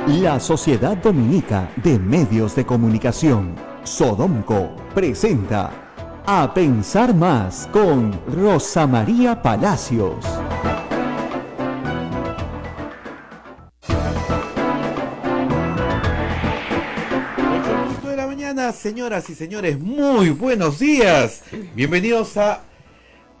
La Sociedad Dominica de Medios de Comunicación, Sodomco, presenta A Pensar Más con Rosa María Palacios. De la mañana, señoras y señores, muy buenos días. Bienvenidos a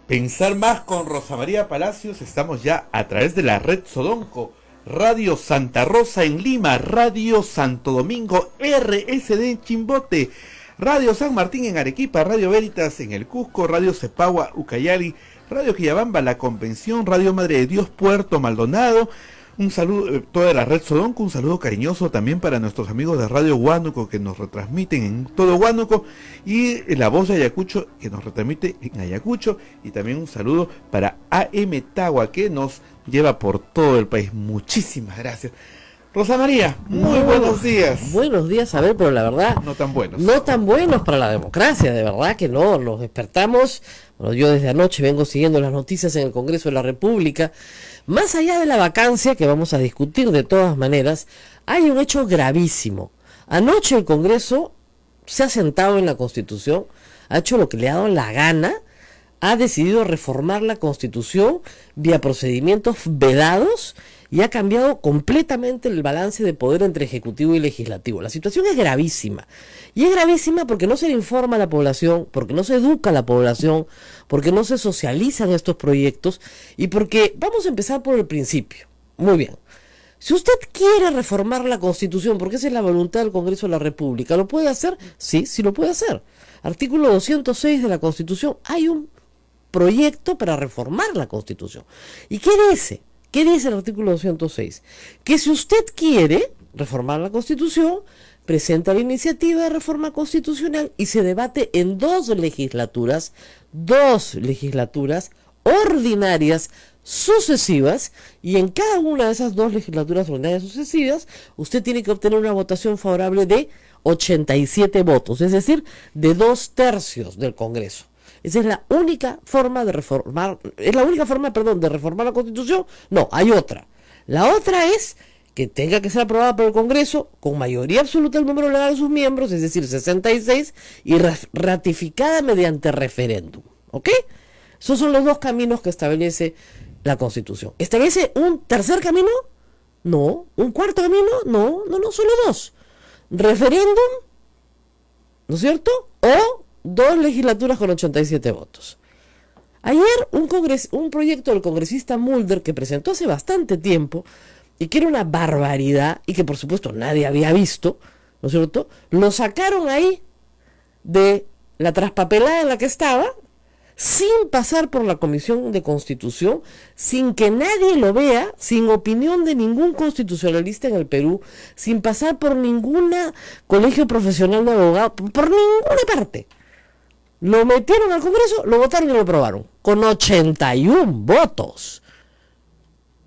Pensar Más con Rosa María Palacios. Estamos ya a través de la red Sodomco, Radio Santa Rosa en Lima, Radio Santo Domingo, RSD en Chimbote, Radio San Martín en Arequipa, Radio Veritas en el Cusco, Radio Cepagua, Ucayali, Radio Quillabamba, La Convención, Radio Madre de Dios, Puerto Maldonado. Un saludo, toda la red Sodomco, un saludo cariñoso también para nuestros amigos de Radio Huánuco que nos retransmiten en todo Huánuco, y La Voz de Ayacucho que nos retransmite en Ayacucho, y también un saludo para AM Tagua que nos lleva por todo el país. Muchísimas gracias. Rosa María, muy buenos días. Buenos días, a ver, pero la verdad... No tan buenos. No tan buenos para la democracia, de verdad que no, nos despertamos. Bueno, yo desde anoche vengo siguiendo las noticias en el Congreso de la República. Más allá de la vacancia, que vamos a discutir de todas maneras, hay un hecho gravísimo. Anoche el Congreso se ha sentado en la Constitución, ha hecho lo que le ha dado la gana, ha decidido reformar la Constitución vía procedimientos vedados y ha cambiado completamente el balance de poder entre Ejecutivo y Legislativo. La situación es gravísima. Y es gravísima porque no se le informa a la población, porque no se educa a la población, porque no se socializan estos proyectos y porque, vamos a empezar por el principio. Muy bien. Si usted quiere reformar la Constitución, porque esa es la voluntad del Congreso de la República, ¿lo puede hacer? Sí, sí lo puede hacer. Artículo 206 de la Constitución. Hay un proyecto para reformar la Constitución. ¿Y qué dice? ¿Qué dice el artículo 206? Que si usted quiere reformar la Constitución, presenta la iniciativa de reforma constitucional y se debate en dos legislaturas ordinarias sucesivas, y en cada una de esas dos legislaturas ordinarias sucesivas, usted tiene que obtener una votación favorable de 87 votos, es decir, de 2/3 del Congreso. Esa es la única forma de reformar, de reformar la Constitución. No, hay otra. La otra es que tenga que ser aprobada por el Congreso con mayoría absoluta del número legal de sus miembros, es decir, 66, y ratificada mediante referéndum. ¿Ok? Esos son los dos caminos que establece la Constitución. ¿Establece un tercer camino? No. ¿Un cuarto camino? No, solo dos. Referéndum, ¿no es cierto? O dos legislaturas con 87 votos. Ayer un proyecto del congresista Mulder, que presentó hace bastante tiempo y que era una barbaridad y que por supuesto nadie había visto, ¿no es cierto?, lo sacaron ahí de la traspapelada en la que estaba, sin pasar por la Comisión de Constitución, sin que nadie lo vea, sin opinión de ningún constitucionalista en el Perú, sin pasar por ningún colegio profesional de abogados, por ninguna parte. Lo metieron al Congreso, lo votaron y lo aprobaron, con 81 votos.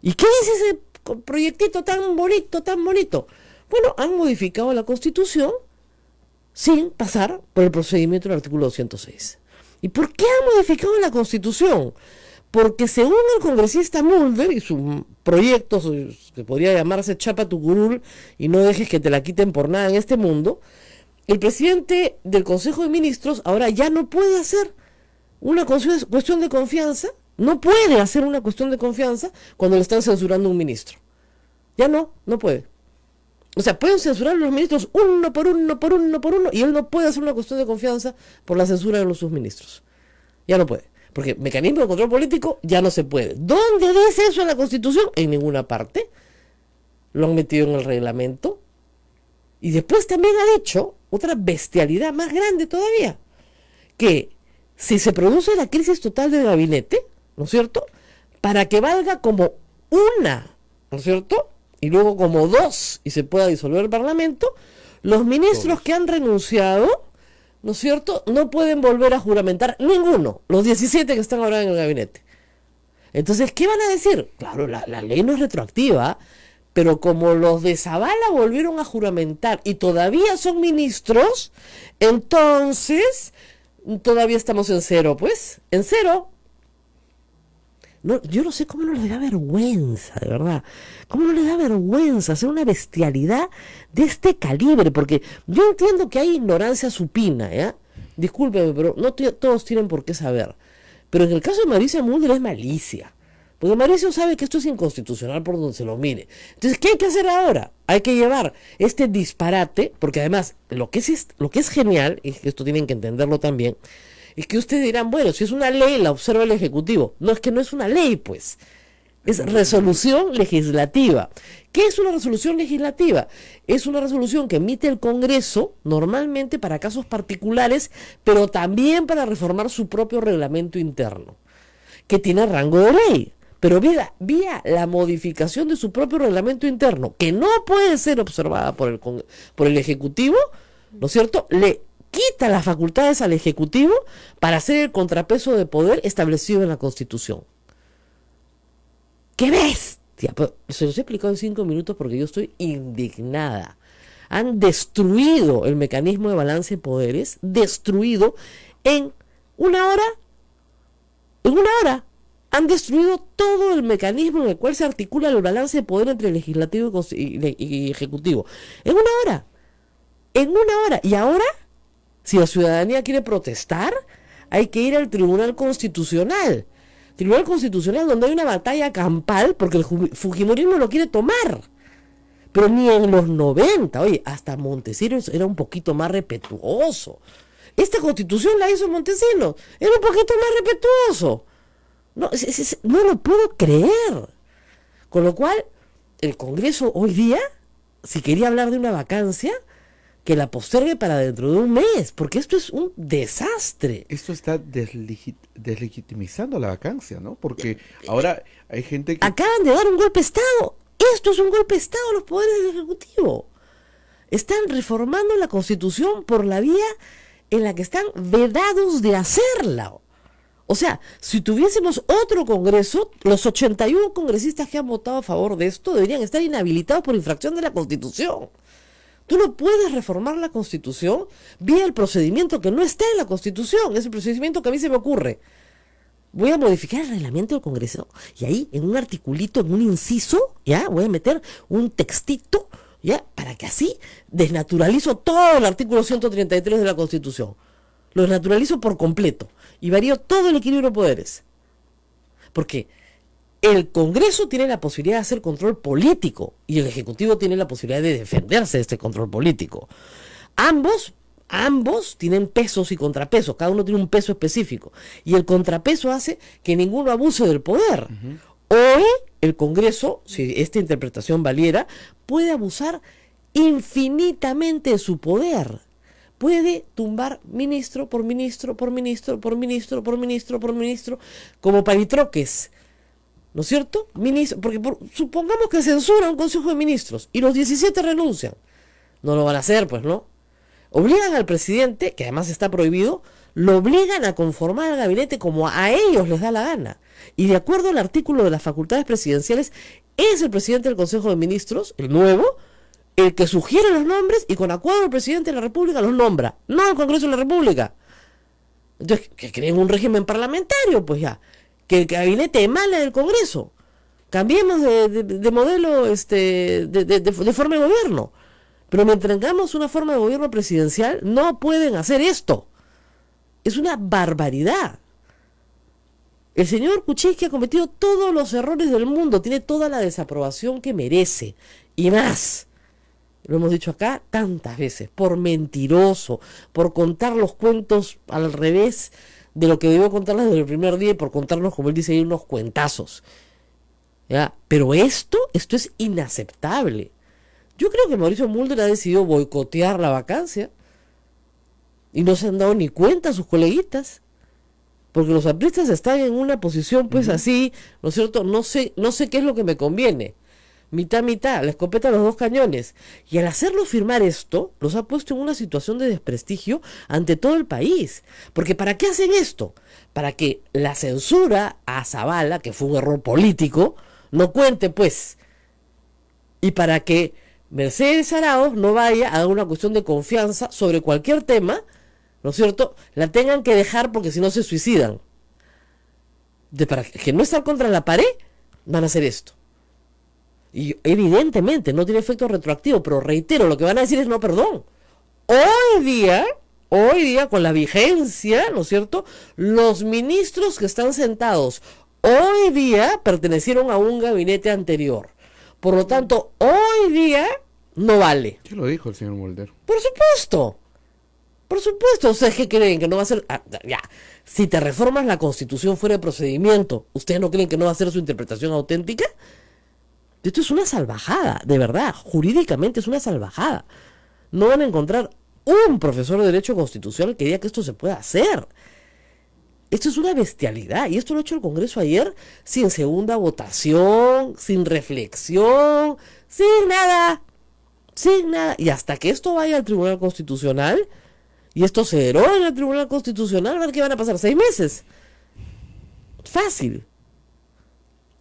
¿Y qué dice ese proyectito tan bonito, tan bonito? Bueno, han modificado la Constitución sin pasar por el procedimiento del artículo 206. ¿Y por qué han modificado la Constitución? Porque según el congresista Mulder y su proyecto, que podría llamarse Chapa tu curul y no dejes que te la quiten por nada en este mundo, el presidente del Consejo de Ministros ahora ya no puede hacer una cuestión de confianza, no puede hacer una cuestión de confianza cuando le están censurando a un ministro. Ya no puede. O sea, pueden censurar a los ministros uno por uno, y él no puede hacer una cuestión de confianza por la censura de sus ministros. Ya no puede. Porque mecanismo de control político ya no se puede. ¿Dónde dice eso en la Constitución? En ninguna parte. Lo han metido en el reglamento. Y después también ha dicho otra bestialidad más grande todavía, que si se produce la crisis total del gabinete, ¿no es cierto?, para que valga como una, ¿no es cierto?, y luego como dos, y se pueda disolver el Parlamento, los ministros que han renunciado, ¿no es cierto?, no pueden volver a juramentar ninguno, los 17 que están ahora en el gabinete. Entonces, ¿qué van a decir? Claro, la ley no es retroactiva, pero como los de Zavala volvieron a juramentar y todavía son ministros, entonces todavía estamos en cero, pues, en cero. No, yo no sé cómo no les da vergüenza, de verdad. ¿Cómo no les da vergüenza hacer una bestialidad de este calibre? Porque yo entiendo que hay ignorancia supina, ¿ya? Discúlpeme, pero no todos tienen por qué saber. Pero en el caso de Mauricio Mulder es malicia. Porque Mauricio sabe que esto es inconstitucional por donde se lo mire. Entonces, ¿qué hay que hacer ahora? Hay que llevar este disparate, porque además, lo que es genial, y esto tienen que entenderlo también, es que ustedes dirán, bueno, si es una ley, la observa el Ejecutivo. No, es que no es una ley, pues. Es resolución legislativa. ¿Qué es una resolución legislativa? Es una resolución que emite el Congreso, normalmente para casos particulares, pero también para reformar su propio reglamento interno, que tiene rango de ley. Pero vía la modificación de su propio reglamento interno, que no puede ser observada por el Ejecutivo, ¿no es cierto?, le quita las facultades al Ejecutivo para hacer el contrapeso de poder establecido en la Constitución. ¡Qué bestia! Pero se los he explicado en 5 minutos porque yo estoy indignada. Han destruido el mecanismo de balance de poderes, destruido en una hora. En una hora han destruido todo el mecanismo en el cual se articula el balance de poder entre el legislativo y ejecutivo. En una hora. En una hora. Y ahora, si la ciudadanía quiere protestar, hay que ir al Tribunal Constitucional. Tribunal Constitucional donde hay una batalla campal porque el fujimorismo lo quiere tomar. Pero ni en los 90, oye, hasta Montesinos era un poquito más respetuoso. Esta constitución la hizo Montesinos, era un poquito más respetuoso. No, no lo puedo creer. Con lo cual, el Congreso hoy día, si quería hablar de una vacancia, que la postergue para dentro de un mes, porque esto es un desastre. Esto está deslegitimizando la vacancia, ¿no? Porque ahora hay gente que... Acaban de dar un golpe de Estado. Esto es un golpe de Estado a los poderes del Ejecutivo. Están reformando la Constitución por la vía en la que están vedados de hacerla. O sea, si tuviésemos otro Congreso, los 81 congresistas que han votado a favor de esto deberían estar inhabilitados por infracción de la Constitución. Tú no puedes reformar la Constitución vía el procedimiento que no está en la Constitución. Es el procedimiento que a mí se me ocurre. Voy a modificar el reglamento del Congreso y ahí en un articulito, en un inciso, ya voy a meter un textito, ya, para que así desnaturalizo todo el artículo 133 de la Constitución. Lo desnaturalizo por completo y varío todo el equilibrio de poderes. Porque el Congreso tiene la posibilidad de hacer control político y el Ejecutivo tiene la posibilidad de defenderse de este control político. Ambos tienen pesos y contrapesos, cada uno tiene un peso específico y el contrapeso hace que ninguno abuse del poder. Hoy el Congreso, si esta interpretación valiera, puede abusar infinitamente de su poder. Puede tumbar ministro por ministro, por ministro, por ministro, por ministro, por ministro, como palitroques. ¿No es cierto? Porque supongamos que censura un Consejo de Ministros y los 17 renuncian. No lo van a hacer, pues, ¿no? Obligan al presidente, que además está prohibido, lo obligan a conformar al gabinete como a ellos les da la gana. Y de acuerdo al artículo de las facultades presidenciales, es el presidente del Consejo de Ministros, el nuevo, el que sugiere los nombres y con acuerdo del presidente de la República los nombra, no el Congreso de la República. Entonces, que creen un régimen parlamentario, pues ya. Que el gabinete emane del Congreso. Cambiemos de modelo, de forma de gobierno. Pero mientras tengamos una forma de gobierno presidencial, no pueden hacer esto. Es una barbaridad. El señor Kuczynski ha cometido todos los errores del mundo, tiene toda la desaprobación que merece. Y más, lo hemos dicho acá tantas veces, por mentiroso, por contar los cuentos al revés de lo que debió contarles desde el primer día y por contarnos, como él dice ahí, unos cuentazos. ¿Ya? Pero esto es inaceptable. Yo creo que Mauricio Mulder ha decidido boicotear la vacancia y no se han dado ni cuenta sus coleguitas, porque los apristas están en una posición pues así, ¿no es cierto? No sé qué es lo que me conviene. Mitad, la escopeta a los dos cañones. Y al hacerlos firmar esto, los ha puesto en una situación de desprestigio ante todo el país. Porque ¿para qué hacen esto? Para que la censura a Zavala, que fue un error político, no cuente, pues. Y para que Mercedes Arauz no vaya a dar una cuestión de confianza sobre cualquier tema, ¿no es cierto? La tengan que dejar porque si no se suicidan. para que no estar contra la pared, van a hacer esto. Y evidentemente no tiene efecto retroactivo, pero reitero, lo que van a decir es no, perdón. Hoy día, con la vigencia, ¿no es cierto? Los ministros que están sentados hoy día pertenecieron a un gabinete anterior. Por lo tanto, hoy día no vale. ¿Qué lo dijo el señor Mulder? Por supuesto. Por supuesto. ¿Ustedes qué creen? ¿Que no va a ser? Ya. Si te reformas la Constitución fuera de procedimiento, ¿ustedes no creen que no va a ser su interpretación auténtica? Esto es una salvajada, de verdad. Jurídicamente es una salvajada. No van a encontrar un profesor de Derecho Constitucional que diga que esto se pueda hacer. Esto es una bestialidad. Y esto lo ha hecho el Congreso ayer sin segunda votación, sin reflexión, sin nada. Sin nada. Y hasta que esto vaya al Tribunal Constitucional, y esto se deroga en el Tribunal Constitucional, a ver qué van a pasar, 6 meses. Fácil.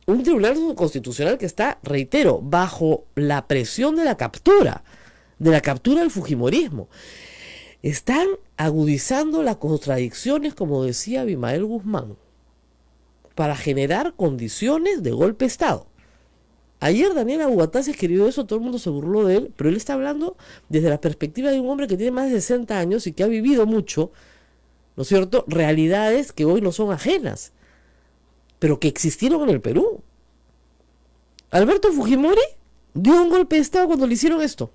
Un Tribunal Constitucional que está, reitero, bajo la presión de la captura del fujimorismo. Están agudizando las contradicciones, como decía Abimael Guzmán, para generar condiciones de golpe de Estado. Ayer Daniel Aguatá se escribió eso, todo el mundo se burló de él, pero él está hablando desde la perspectiva de un hombre que tiene más de 60 años y que ha vivido mucho, ¿no es cierto?, realidades que hoy no son ajenas, pero que existieron en el Perú. Alberto Fujimori dio un golpe de Estado cuando le hicieron esto.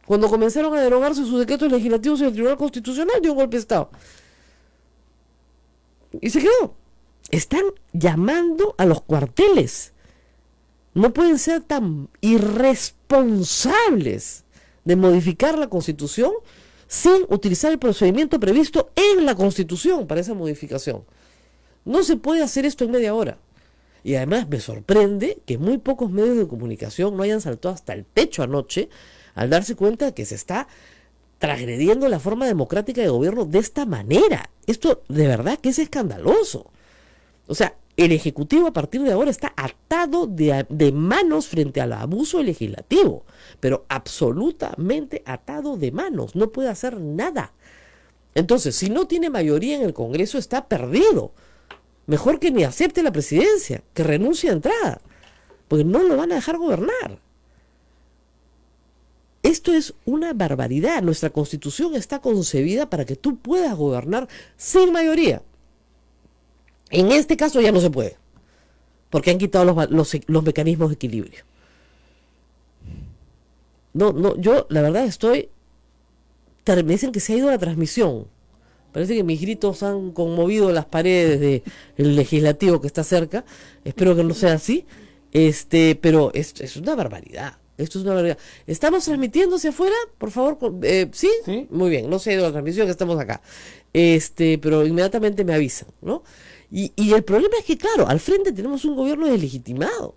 Cuando comenzaron a derogarse sus decretos legislativos en el Tribunal Constitucional, dio un golpe de Estado. Y se quedó. Están llamando a los cuarteles. No pueden ser tan irresponsables de modificar la Constitución sin utilizar el procedimiento previsto en la Constitución para esa modificación. No se puede hacer esto en media hora. Y además me sorprende que muy pocos medios de comunicación no hayan saltado hasta el techo anoche al darse cuenta de que se está transgrediendo la forma democrática de gobierno de esta manera. Esto de verdad que es escandaloso. O sea, el Ejecutivo a partir de ahora está atado de manos frente al abuso legislativo, pero absolutamente atado de manos, no puede hacer nada. Entonces, si no tiene mayoría en el Congreso, está perdido. Mejor que ni acepte la presidencia, que renuncie a entrada, porque no lo van a dejar gobernar. Esto es una barbaridad. Nuestra Constitución está concebida para que tú puedas gobernar sin mayoría. En este caso ya no se puede, porque han quitado los mecanismos de equilibrio. Yo la verdad me dicen que se ha ido la transmisión. Parece que mis gritos han conmovido las paredes del legislativo que está cerca. Espero que no sea así. Pero es una barbaridad. Esto es una barbaridad. ¿Estamos transmitiendo hacia afuera? Por favor, ¿sí? ¿Sí? Muy bien, no se ha ido la transmisión, que estamos acá. Pero inmediatamente me avisan, ¿no? Y el problema es que, claro, al frente tenemos un gobierno deslegitimado.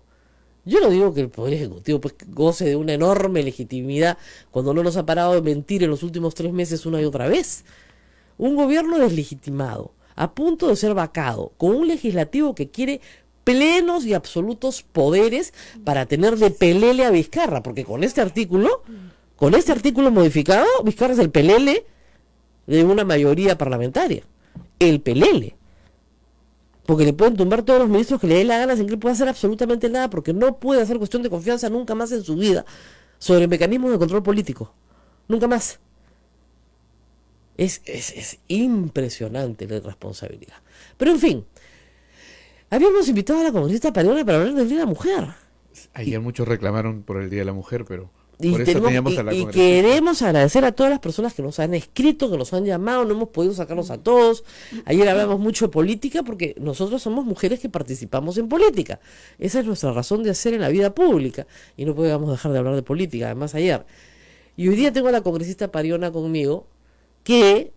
Yo no digo que el Poder Ejecutivo pues goce de una enorme legitimidad cuando no nos ha parado de mentir en los últimos 3 meses una y otra vez. Un gobierno deslegitimado, a punto de ser vacado, con un legislativo que quiere plenos y absolutos poderes para tener de pelele a Vizcarra, porque con este artículo modificado, Vizcarra es el pelele de una mayoría parlamentaria. El pelele. Porque le pueden tumbar todos los ministros que le dé la gana sin que él pueda hacer absolutamente nada, porque no puede hacer cuestión de confianza nunca más en su vida sobre mecanismos de control político. Nunca más. Es impresionante la irresponsabilidad. Pero en fin, habíamos invitado a la congresista Pariona para hablar del Día de la Mujer. Ayer muchos reclamaron por el Día de la Mujer, pero por eso teníamos a la congresista. Y queremos agradecer a todas las personas que nos han escrito, que nos han llamado, no hemos podido sacarlos a todos. Ayer hablamos mucho de política porque nosotros somos mujeres que participamos en política. Esa es nuestra razón de hacer en la vida pública y no podíamos dejar de hablar de política, además ayer. Y hoy día tengo a la congresista Pariona conmigo, que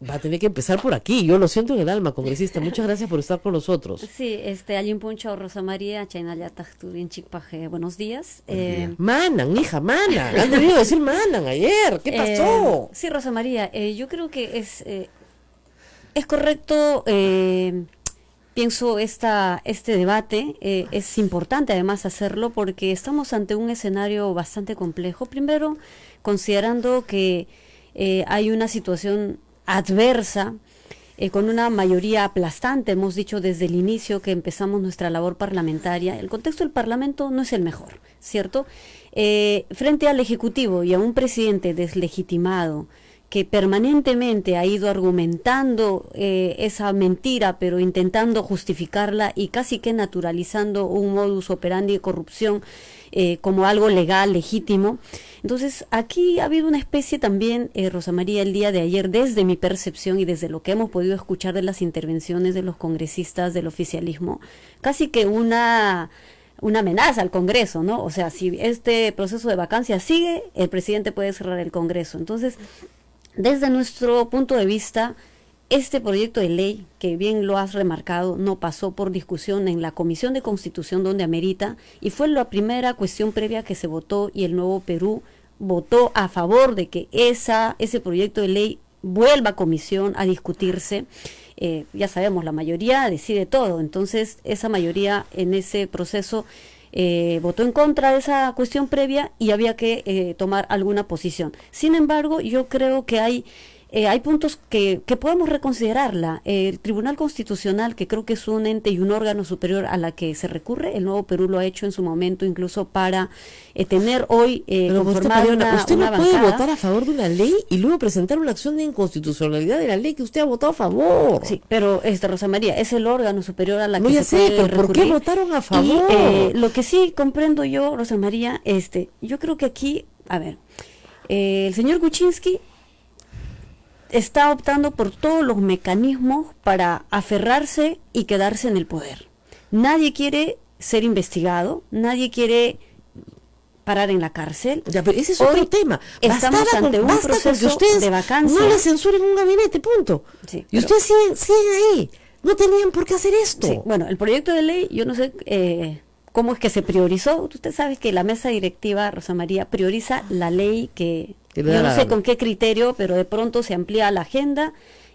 va a tener que empezar por aquí. Yo lo siento en el alma, congresista. Muchas gracias por estar con nosotros. Sí, Allin Puncho, Rosa María, Chaynaya Tajturin Chikpaje, buenos días. Manan, hija, Manan. Han debido decir Manan ayer. ¿Qué pasó? Sí, Rosa María, yo creo que es correcto, pienso este debate, es importante además hacerlo porque estamos ante un escenario bastante complejo. Primero, considerando que hay una situación adversa con una mayoría aplastante. Hemos dicho desde el inicio que empezamos nuestra labor parlamentaria. El contexto del Parlamento no es el mejor, ¿cierto? Frente al Ejecutivo y a un presidente deslegitimado que permanentemente ha ido argumentando esa mentira, pero intentando justificarla y casi que naturalizando un modus operandi de corrupción como algo legal, legítimo. Entonces, aquí ha habido una especie también, Rosa María, el día de ayer, desde mi percepción y desde lo que hemos podido escuchar de las intervenciones de los congresistas del oficialismo, casi que una amenaza al Congreso, ¿no? O sea, si este proceso de vacancia sigue, el presidente puede cerrar el Congreso. Entonces, desde nuestro punto de vista, este proyecto de ley, que bien lo has remarcado, no pasó por discusión en la Comisión de Constitución donde amerita, y fue la primera cuestión previa que se votó, y el Nuevo Perú votó a favor de que ese proyecto de ley vuelva a comisión a discutirse. Ya sabemos, la mayoría decide todo, entonces esa mayoría en ese proceso votó en contra de esa cuestión previa y había que tomar alguna posición. Sin embargo, yo creo que hay puntos que podemos reconsiderarla. El Tribunal Constitucional, que creo que es un ente y un órgano superior a la que se recurre, el Nuevo Perú lo ha hecho en su momento incluso para tener hoy conformada usted no una puede bancada. votar a favor de una ley y luego presentar una acción de inconstitucionalidad de la ley que usted ha votado a favor. Sí, pero Rosa María, es el órgano superior a la No, que ya se sé, puede pero ¿por qué recurrir. votaron a favor? Y lo que sí comprendo yo, Rosa María, yo creo que aquí, a ver, el señor Kuczynski está optando por todos los mecanismos para aferrarse y quedarse en el poder. Nadie quiere ser investigado, nadie quiere parar en la cárcel. Ya, pero ese es Hoy otro tema. estamos ante un basta con proceso que ustedes de vacancia. no le censuren un gabinete, punto. Sí, Y pero- ustedes siguen ahí. No tenían por qué hacer esto. Sí, bueno, el proyecto de ley, yo no sé cómo es que se priorizó. Usted sabe que la mesa directiva, Rosa María, prioriza la ley que Que yo le da no la sé gana. con qué criterio, pero de pronto se amplía la agenda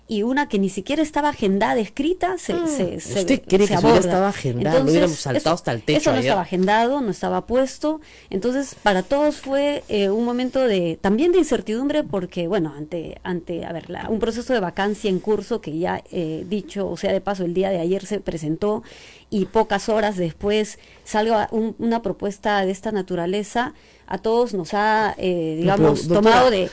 y una que ni siquiera estaba agendada, escrita, ¿Usted cree que eso ya estaba agendado? Lo hubiéramos saltado hasta el techo Eso no ayer. estaba agendado, no estaba puesto. Entonces, para todos fue un momento también de incertidumbre porque, bueno, ante a ver, un proceso de vacancia en curso que ya dicho, o sea, de paso, el día de ayer se presentó y pocas horas después salga una propuesta de esta naturaleza, a todos nos ha, digamos, Pero, doctora, tomado de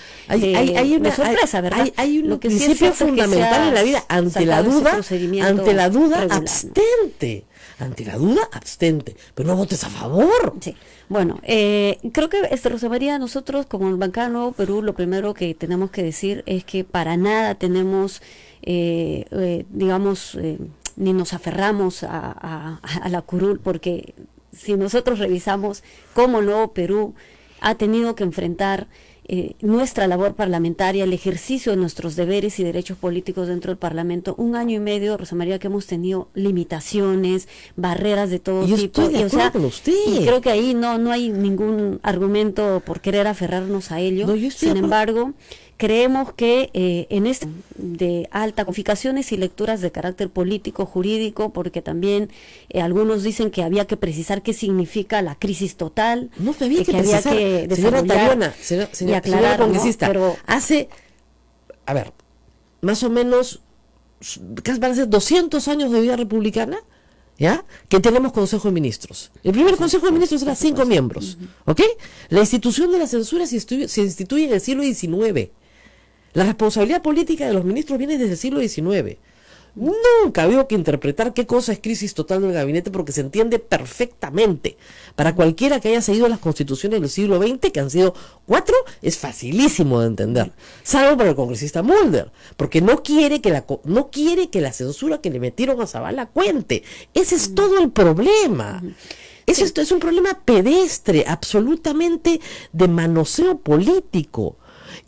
sorpresa, ¿verdad? Hay un Lo que sí es principio cierto es que se fundamental ha en la vida. Ante la sacado ese duda, procedimiento regular, ¿no? abstente. Ante la duda, abstente. Pero no votes a favor. Sí, bueno, creo que Rosa María, nosotros como bancada Nuevo Perú, lo primero que tenemos que decir es que para nada tenemos, digamos, ni nos aferramos a la curul, porque si nosotros revisamos cómo Nuevo Perú ha tenido que enfrentar nuestra labor parlamentaria, el ejercicio de nuestros deberes y derechos políticos dentro del Parlamento, 1 año y medio, Rosa María, que hemos tenido limitaciones, barreras de todo Yo tipo. estoy de acuerdo o sea, con usted. y creo que ahí no hay ningún argumento por querer aferrarnos a ello. No, yo estoy de Sin acuerdo. embargo, creemos que en este de alta codificaciones y lecturas de carácter político, jurídico, porque también algunos dicen que había que precisar qué significa la crisis total, No había que había precisar. que Señora desarrollar Tariona, y señora aclarar, ¿no? congresista, Pero hace, a ver, más o menos, casi van a ser 200 años de vida republicana, ¿ya? Que tenemos Consejo de Ministros. El primer Consejo de Ministros era 5 miembros, ¿ok? La institución de la censura se instituye en el siglo XIX. La responsabilidad política de los ministros viene desde el siglo XIX. Nunca había que interpretar qué cosa es crisis total del gabinete porque se entiende perfectamente. Para cualquiera que haya seguido las constituciones del siglo XX, que han sido 4, es facilísimo de entender. Salvo para el congresista Mulder, porque no quiere que la censura que le metieron a Zavala cuente. Ese es todo el problema. Esto es un problema pedestre, absolutamente de manoseo político.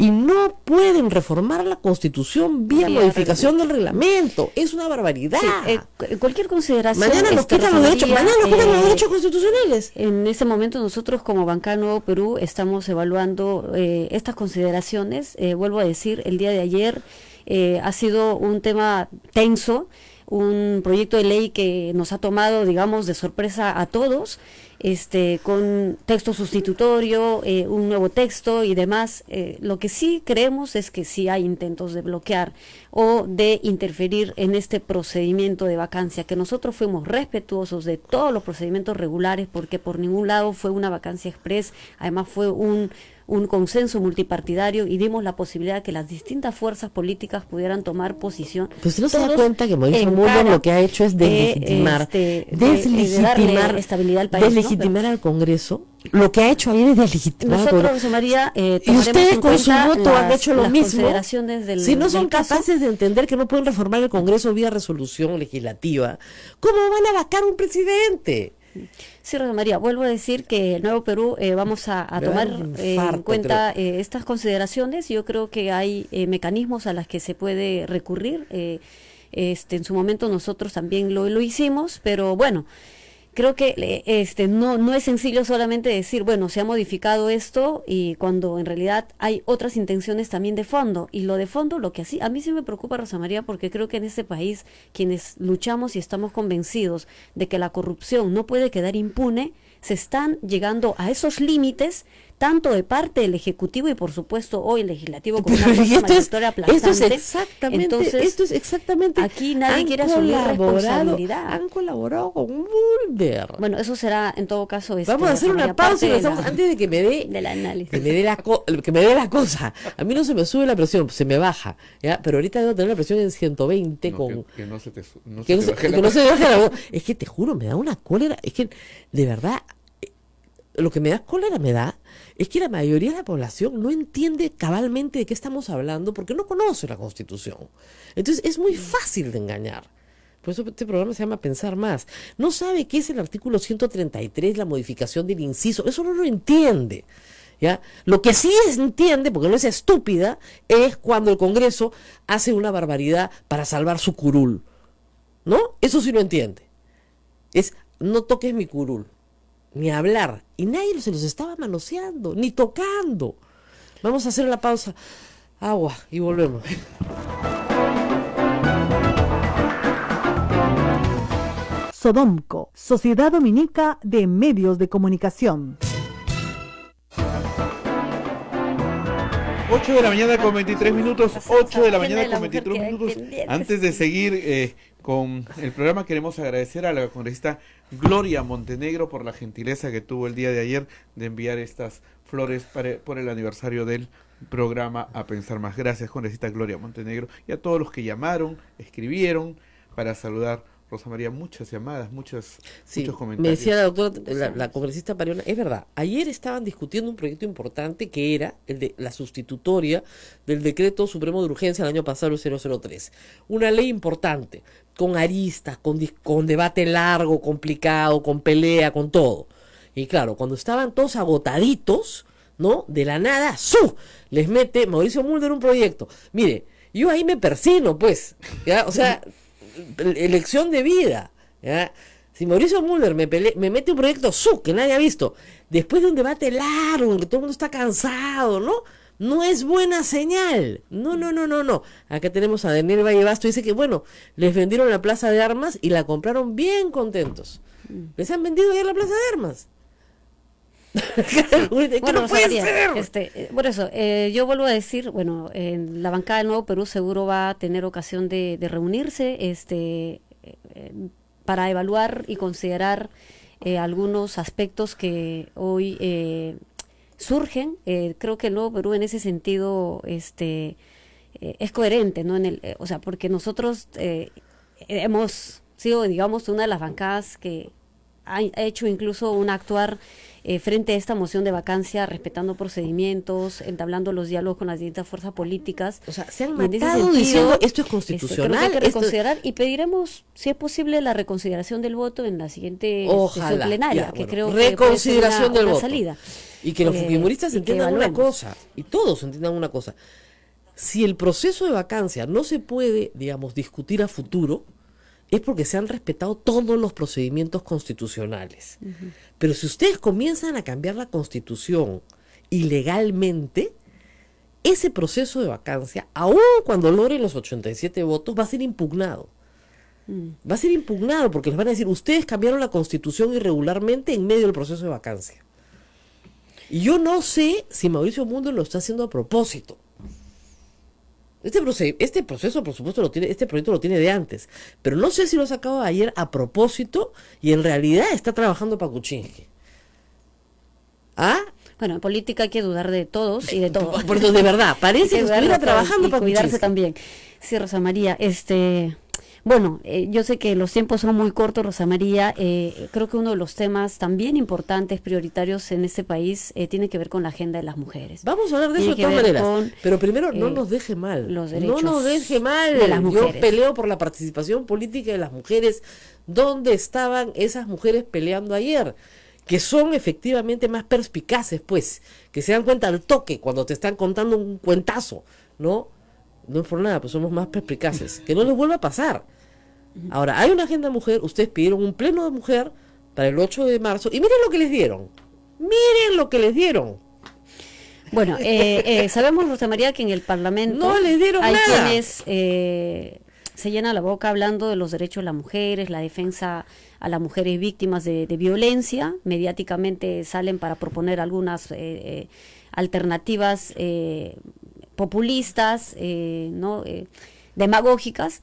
Y no pueden reformar la Constitución vía modificación del reglamento. Es una barbaridad. Sí, cualquier consideración. Mañana nos quitan los derechos, los derechos constitucionales. En este momento nosotros como bancada Nuevo Perú estamos evaluando estas consideraciones. Vuelvo a decir, el día de ayer ha sido un tema tenso, un proyecto de ley que nos ha tomado, digamos, de sorpresa a todos. con texto sustitutorio, un nuevo texto y demás. Lo que sí creemos es que sí hay intentos de bloquear o de interferir en este procedimiento de vacancia, que nosotros fuimos respetuosos de todos los procedimientos regulares, porque por ningún lado fue una vacancia express, además fue un consenso multipartidario y dimos la posibilidad que las distintas fuerzas políticas pudieran tomar posición. Pues usted no se da cuenta que Mauricio Mulder lo que ha hecho es deslegitimar, darle estabilidad al país, deslegitimar al Congreso. Lo que ha hecho ayer es deslegitimar. Nosotros, Rosa María, y ustedes con su voto han hecho lo mismo. Si no son caso, capaces de entender que no pueden reformar el Congreso vía resolución legislativa, ¿cómo van a vacar un presidente? Sí, Rosa María, vuelvo a decir que el Nuevo Perú vamos a tomar en cuenta estas consideraciones. Yo creo que hay mecanismos a los que se puede recurrir. En su momento nosotros también lo hicimos, pero bueno, creo que no es sencillo solamente decir, bueno, se ha modificado esto, y cuando en realidad hay otras intenciones también de fondo. Y lo de fondo, lo que así a mí sí me preocupa, Rosa María, porque creo que en este país quienes luchamos y estamos convencidos de que la corrupción no puede quedar impune, se están llegando a esos límites, tanto de parte del Ejecutivo y por supuesto hoy el Legislativo, con una fuerza mayoritaria aplastante. Esto es exactamente. Aquí nadie quiere asumir responsabilidad. Han colaborado con Mulder. Bueno, eso será en todo caso. Vamos a hacer una pausa y antes de que me dé del análisis. Que me dé la cosa. A mí no se me sube la presión, se me baja, ¿ya? Pero ahorita debo tener la presión en 120 que no se te baje la voz. Es que te juro, me da una cólera. Es que de verdad, lo que me da cólera es que la mayoría de la población no entiende cabalmente de qué estamos hablando porque no conoce la Constitución. Entonces es muy fácil de engañar. Por eso este programa se llama Pensar Más. No sabe qué es el artículo 133, la modificación del inciso. Eso no lo entiende, ¿ya? Lo que sí entiende, porque no es estúpida, es cuando el Congreso hace una barbaridad para salvar su curul, ¿no? Eso sí lo entiende. Es, no toques mi curul, ni hablar. Y nadie se los estaba manoseando, ni tocando. Vamos a hacer la pausa. Agua y volvemos. Sodomco, Sociedad Dominica de Medios de Comunicación. 8 de la mañana con 23 minutos, 8 de la mañana con 23 minutos. Antes de seguir con el programa, queremos agradecer a la congresista Gloria Montenegro por la gentileza que tuvo el día de ayer de enviar estas flores por el aniversario del programa A Pensar Más. Gracias, congresista Gloria Montenegro, y a todos los que llamaron, escribieron para saludar. Rosa María, muchas llamadas, muchos comentarios. Me decía la doctora, la congresista Pariona, es verdad, ayer estaban discutiendo un proyecto importante que era el de la sustitutoria del Decreto Supremo de Urgencia del año pasado, el 003. Una ley importante, con aristas, con debate largo, complicado, con pelea, con todo. Y claro, cuando estaban todos agotaditos, ¿no? De la nada, les mete Mauricio Mulder un proyecto. Mire, yo ahí me persino, pues, ¿ya? O sea, elección de vida, ¿ya? Si Mauricio Mulder me mete un proyecto que nadie ha visto, después de un debate largo en que todo el mundo está cansado, no es buena señal. No. Acá tenemos a Daniel Vallebasto, dice que bueno, les vendieron la plaza de armas y la compraron bien contentos. Les han vendido ya la plaza de armas. Bueno, no puede ser. Por eso, yo vuelvo a decir, bueno, en la bancada del Nuevo Perú seguro va a tener ocasión de reunirse para evaluar y considerar algunos aspectos que hoy surgen. Creo que el Nuevo Perú en ese sentido es coherente, ¿no? O sea, porque nosotros hemos sido, digamos, una de las bancadas que ha hecho incluso un actuar frente a esta moción de vacancia, respetando procedimientos, entablando los diálogos con las distintas fuerzas políticas. O sea, se han matado diciendo esto es constitucional. Creo que hay que reconsiderar y pediremos, si es posible, la reconsideración del voto en la siguiente sesión plenaria, que creo que reconsideración del voto. Salida. Y que los fujimoristas entiendan una cosa, y todos entiendan una cosa. Si el proceso de vacancia no se puede, digamos, discutir a futuro, es porque se han respetado todos los procedimientos constitucionales. Pero si ustedes comienzan a cambiar la Constitución ilegalmente, ese proceso de vacancia, aun cuando logren los 87 votos, va a ser impugnado. Va a ser impugnado porque les van a decir, ustedes cambiaron la Constitución irregularmente en medio del proceso de vacancia. Y yo no sé si Mauricio Mundo lo está haciendo a propósito. Este proceso, por supuesto, este proyecto lo tiene de antes, pero no sé si lo ha sacado ayer a propósito y en realidad está trabajando para Kuczynski. ¿Ah? Bueno, en política hay que dudar de todos y de todo. Porque de verdad, parece que estuviera trabajando para cuidarse Kuczynski. también. Sí, Rosa María, bueno, yo sé que los tiempos son muy cortos, Rosa María. Creo que uno de los temas también importantes, prioritarios en este país, tiene que ver con la agenda de las mujeres. Vamos a hablar de eso de Tiene todas que ver maneras. con, Pero primero, no nos deje mal. los No derechos nos deje mal. de las Yo mujeres. peleo por la participación política de las mujeres. ¿Dónde estaban esas mujeres peleando ayer? Que son efectivamente más perspicaces, pues, que se dan cuenta al toque cuando te están contando un cuentazo, ¿no? No es por nada, pues somos más perspicaces. Que no les vuelva a pasar. Ahora, hay una agenda mujer, ustedes pidieron un pleno de mujer para el 8 de marzo, y miren lo que les dieron. Miren lo que les dieron. Bueno, sabemos, Rosa María, que en el Parlamento No les dieron hay nada. quienes se llenan la boca hablando de los derechos de las mujeres, la defensa a las mujeres víctimas de violencia. Mediáticamente salen para proponer algunas alternativas populistas, ¿no? Demagógicas.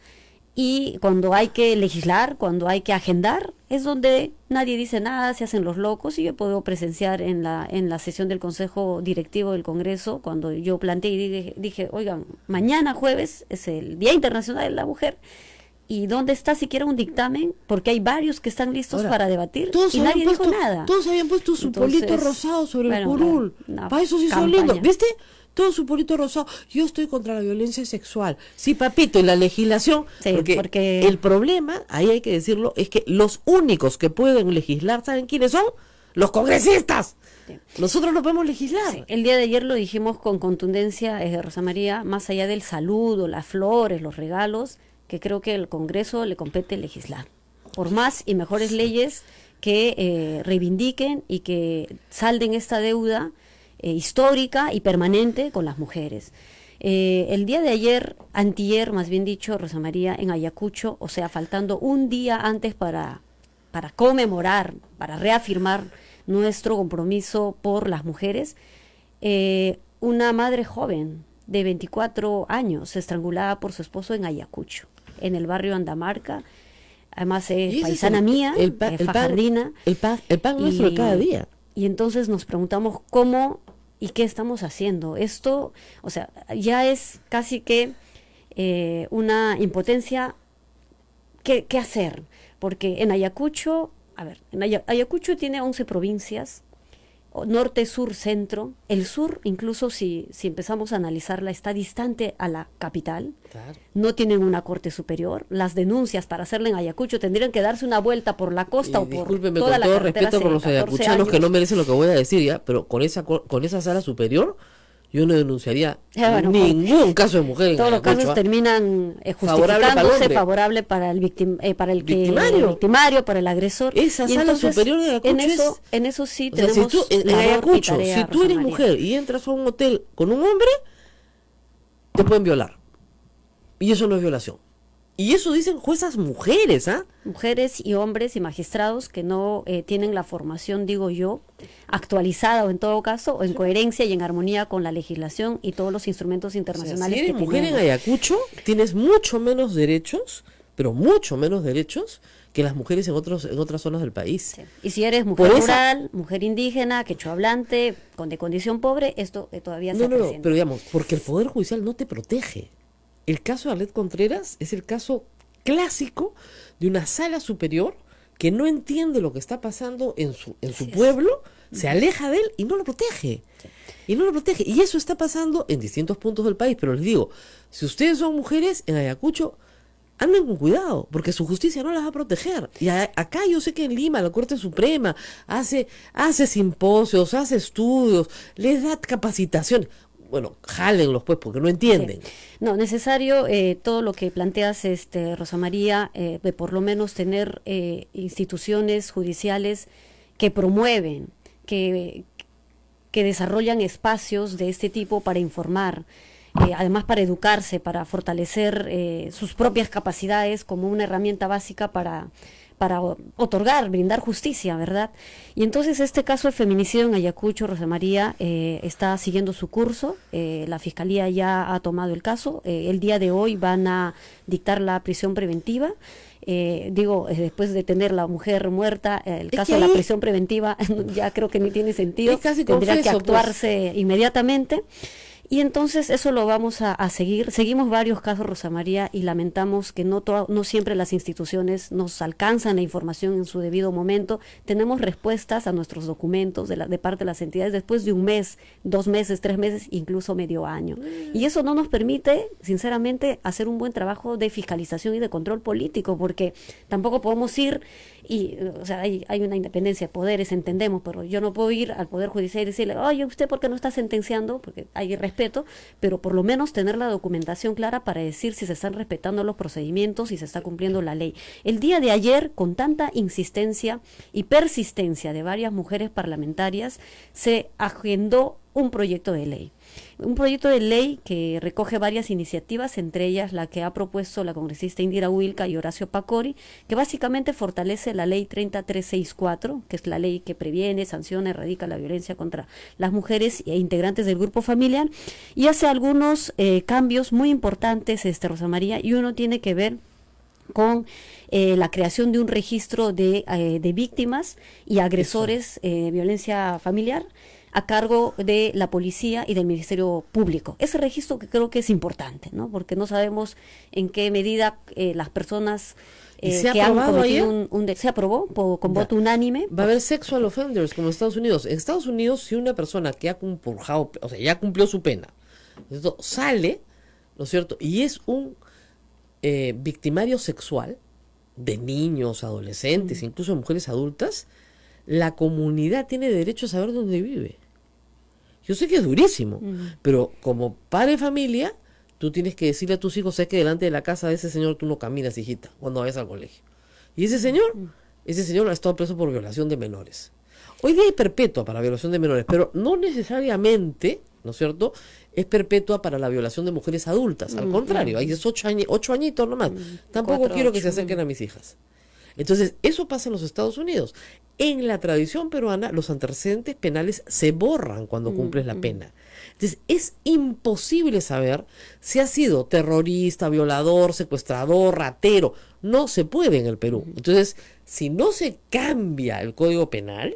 Y cuando hay que legislar, cuando hay que agendar, es donde nadie dice nada, se hacen los locos. Y yo puedo presenciar en la sesión del Consejo Directivo del Congreso, cuando yo planteé y dije, oigan, mañana jueves es el Día Internacional de la Mujer, ¿y dónde está siquiera un dictamen? Porque hay varios que están listos Ahora, para debatir todos y habían nadie dijo puesto- nada. Todos habían puesto su Entonces, polito rosado sobre el bueno, curul. una Para eso sí son campaña. lindos. ¿Viste? Todo su polito rosado. Yo estoy contra la violencia sexual. Sí, papito, y la legislación. Sí, porque el problema, ahí hay que decirlo, es que los únicos que pueden legislar, ¿saben quiénes son? Los congresistas. Sí. Nosotros no podemos legislar. Sí, el día de ayer lo dijimos con contundencia, Rosa María, más allá del saludo, las flores, los regalos, que creo que al Congreso le compete legislar. Por más y mejores leyes que reivindiquen y que salden esta deuda histórica y permanente con las mujeres. El día de ayer, antier, más bien dicho, Rosa María, en Ayacucho, o sea, faltando un día antes para conmemorar, para reafirmar nuestro compromiso por las mujeres, una madre joven de 24 años estrangulada por su esposo en Ayacucho, en el barrio Andamarca. Además Y es ese paisana es mía, fajardina. el pan nuestro de cada día. Y entonces nos preguntamos cómo y qué estamos haciendo. Esto, o sea, ya es casi que una impotencia. ¿Qué hacer? Porque en Ayacucho, Ayacucho tiene 11 provincias, norte, sur, centro. El sur, incluso si empezamos a analizarla, está distante a la capital. Claro. No tienen una corte superior. Las denuncias para hacerla en Ayacucho tendrían que darse una vuelta por la costa o por Discúlpeme, toda con la todo carretera respeto por hace los 14 ayacuchanos que años. no merecen lo que voy a decir ya, pero con esa sala superior yo no denunciaría Bueno, ningún caso de mujer en Todos los Ayacucho, casos ¿ah? terminan Favorable para el justificándose hombre. favorable para el Victimario. el victimario, para el agresor. Esa Y sala entonces, superior de Ayacucho en eso sí O sea, tenemos si tú, en labor y Ayacucho, tarea, si tú Rosa eres María. mujer y entras a un hotel con un hombre, te pueden violar. Y eso no es violación. Y eso dicen juezas mujeres, ¿ah? Mujeres y hombres y magistrados que no tienen la formación, digo yo, actualizada o en todo caso, o en coherencia y en armonía con la legislación y todos los instrumentos O sea, internacionales si eres que mujer en tenemos. Ayacucho, tienes mucho menos derechos, pero mucho menos derechos que las mujeres en otras zonas del país. Sí. Y si eres mujer Por esa- rural, mujer indígena, quechua hablante, de condición pobre, esto todavía se No, presenta. pero digamos, porque el Poder Judicial no te protege. El caso de Arlet Contreras es el caso clásico de una sala superior que no entiende lo que está pasando en su pueblo, se aleja de él y no lo protege. Y no lo protege. Y eso está pasando en distintos puntos del país. Pero les digo, si ustedes son mujeres en Ayacucho, anden con cuidado, porque su justicia no las va a proteger. Y acá yo sé que en Lima la Corte Suprema hace simposios, hace estudios, les da capacitación. Bueno, jálenlos pues, porque no entienden. Sí. No, necesario todo lo que planteas, Rosa María, de por lo menos tener instituciones judiciales que promueven, que desarrollan espacios de este tipo para informar. además para educarse, para fortalecer sus propias capacidades como una herramienta básica para otorgar, brindar justicia, ¿verdad? Y entonces este caso de feminicidio en Ayacucho, Rosa María, está siguiendo su curso. La Fiscalía ya ha tomado el caso. El día de hoy van a dictar la prisión preventiva. Después de tener la mujer muerta, el caso de la prisión preventiva ya creo que ni tiene sentido. Es casi tendría que confeso, actuarse inmediatamente. Y entonces eso lo vamos a seguir. Seguimos varios casos, Rosa María, y lamentamos que no siempre las instituciones nos alcanzan la información en su debido momento. Tenemos respuestas a nuestros documentos de parte de las entidades después de un mes, 2 meses, 3 meses, incluso medio año. Y eso no nos permite, sinceramente, hacer un buen trabajo de fiscalización y de control político, porque tampoco podemos ir o sea, hay una independencia de poderes, entendemos, pero yo no puedo ir al Poder Judicial y decirle, oye, ¿usted por qué no está sentenciando? Porque hay respeto, pero por lo menos tener la documentación clara para decir si se están respetando los procedimientos y se está cumpliendo la ley. El día de ayer, con tanta insistencia y persistencia de varias mujeres parlamentarias, se agendó un proyecto de ley. Un proyecto de ley que recoge varias iniciativas, entre ellas la que ha propuesto la congresista Indira Wilca y Horacio Pacori, que básicamente fortalece la ley 30364, que es la ley que previene, sanciona, erradica la violencia contra las mujeres e integrantes del grupo familiar, y hace algunos cambios muy importantes, Rosa María, y uno tiene que ver con la creación de un registro de víctimas y agresores de violencia familiar a cargo de la policía y del Ministerio Público. Ese registro que creo que es importante, ¿no? Porque no sabemos en qué medida las personas ¿Se que ha han aprobado cometido se aprobó con voto unánime. Va a haber sexual offenders como en Estados Unidos. En Estados Unidos, si una persona que ha purgado, o sea, ya cumplió su pena, ¿no? Sale, ¿no es cierto? Y es un victimario sexual de niños, adolescentes, incluso de mujeres adultas, la comunidad tiene derecho a saber dónde vive. Yo sé que es durísimo, pero como padre de familia, tú tienes que decirle a tus hijos, sé que delante de la casa de ese señor tú no caminas, hijita, cuando vayas al colegio. Y ese señor ha estado preso por violación de menores. Hoy día hay perpetua para violación de menores, pero no necesariamente, ¿no es cierto?, es perpetua para la violación de mujeres adultas. Al contrario, ahí es 8 añitos nomás. Tampoco quiero que se acerquen a mis hijas. Entonces, eso pasa en los Estados Unidos. En la tradición peruana, los antecedentes penales se borran cuando cumples la pena. Entonces, es imposible saber si has sido terrorista, violador, secuestrador, ratero. No se puede en el Perú. Entonces, si no se cambia el Código Penal,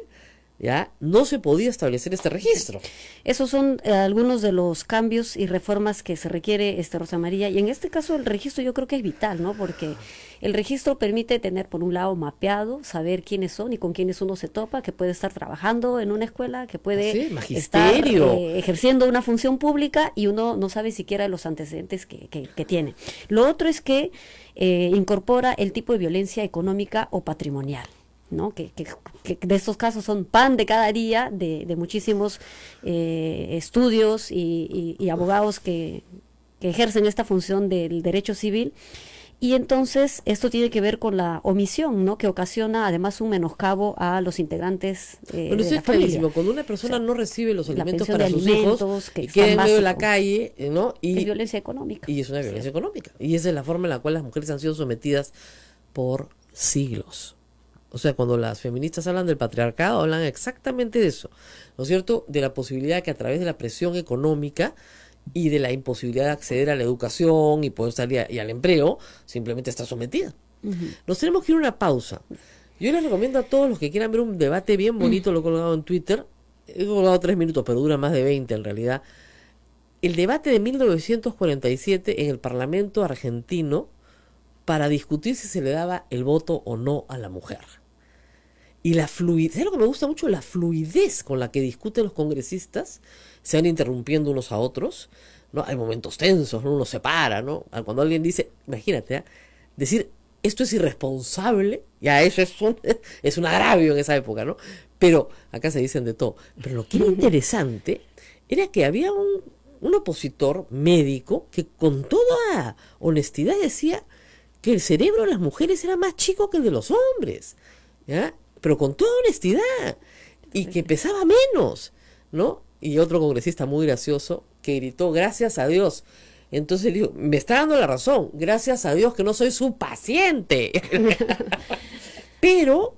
ya no se podía establecer este registro. Esos son algunos de los cambios y reformas que se requiere, Rosa María, y en este caso el registro yo creo que es vital, ¿no? Porque el registro permite tener, por un lado, mapeado, saber quiénes son y con quiénes uno se topa, que puede estar trabajando en una escuela, que puede estar ejerciendo una función pública y uno no sabe siquiera los antecedentes que tiene. Lo otro es que incorpora el tipo de violencia económica o patrimonial, ¿no? Que de estos casos son pan de cada día de muchísimos estudios y abogados que ejercen esta función del derecho civil. Y entonces esto tiene que ver con la omisión, ¿no? Que ocasiona además un menoscabo a los integrantes de la familia. Cuando una persona no recibe los alimentos para sus alimentos, hijos y queda en medio de la calle, ¿no? Es violencia económica. Y es una violencia económica. Y esa es la forma en la cual las mujeres han sido sometidas por siglos. O sea, cuando las feministas hablan del patriarcado, hablan exactamente de eso, ¿no es cierto? De la posibilidad que a través de la presión económica y de la imposibilidad de acceder a la educación y poder salir y al empleo, simplemente está sometida. Nos tenemos que ir a una pausa. Yo les recomiendo a todos los que quieran ver un debate bien bonito, lo he colgado en Twitter, he colgado 3 minutos, pero dura más de 20 en realidad. El debate de 1947 en el Parlamento argentino para discutir si se le daba el voto o no a la mujer. Y la fluidez, ¿sabes lo que me gusta mucho? La fluidez con la que discuten los congresistas, se van interrumpiendo unos a otros, ¿no? Hay momentos tensos, ¿no? Uno se para, ¿no? Cuando alguien dice, imagínate, ¿eh? Decir, esto es irresponsable, ya eso es un agravio en esa época, ¿no? Pero acá se dicen de todo. Pero lo que era interesante era que había un opositor médico que con toda honestidad decía que el cerebro de las mujeres era más chico que el de los hombres, ¿ya? Pero con toda honestidad, y que pesaba menos, ¿no? Y otro congresista muy gracioso que gritó, gracias a Dios. Entonces digo, me está dando la razón, gracias a Dios que no soy su paciente. pero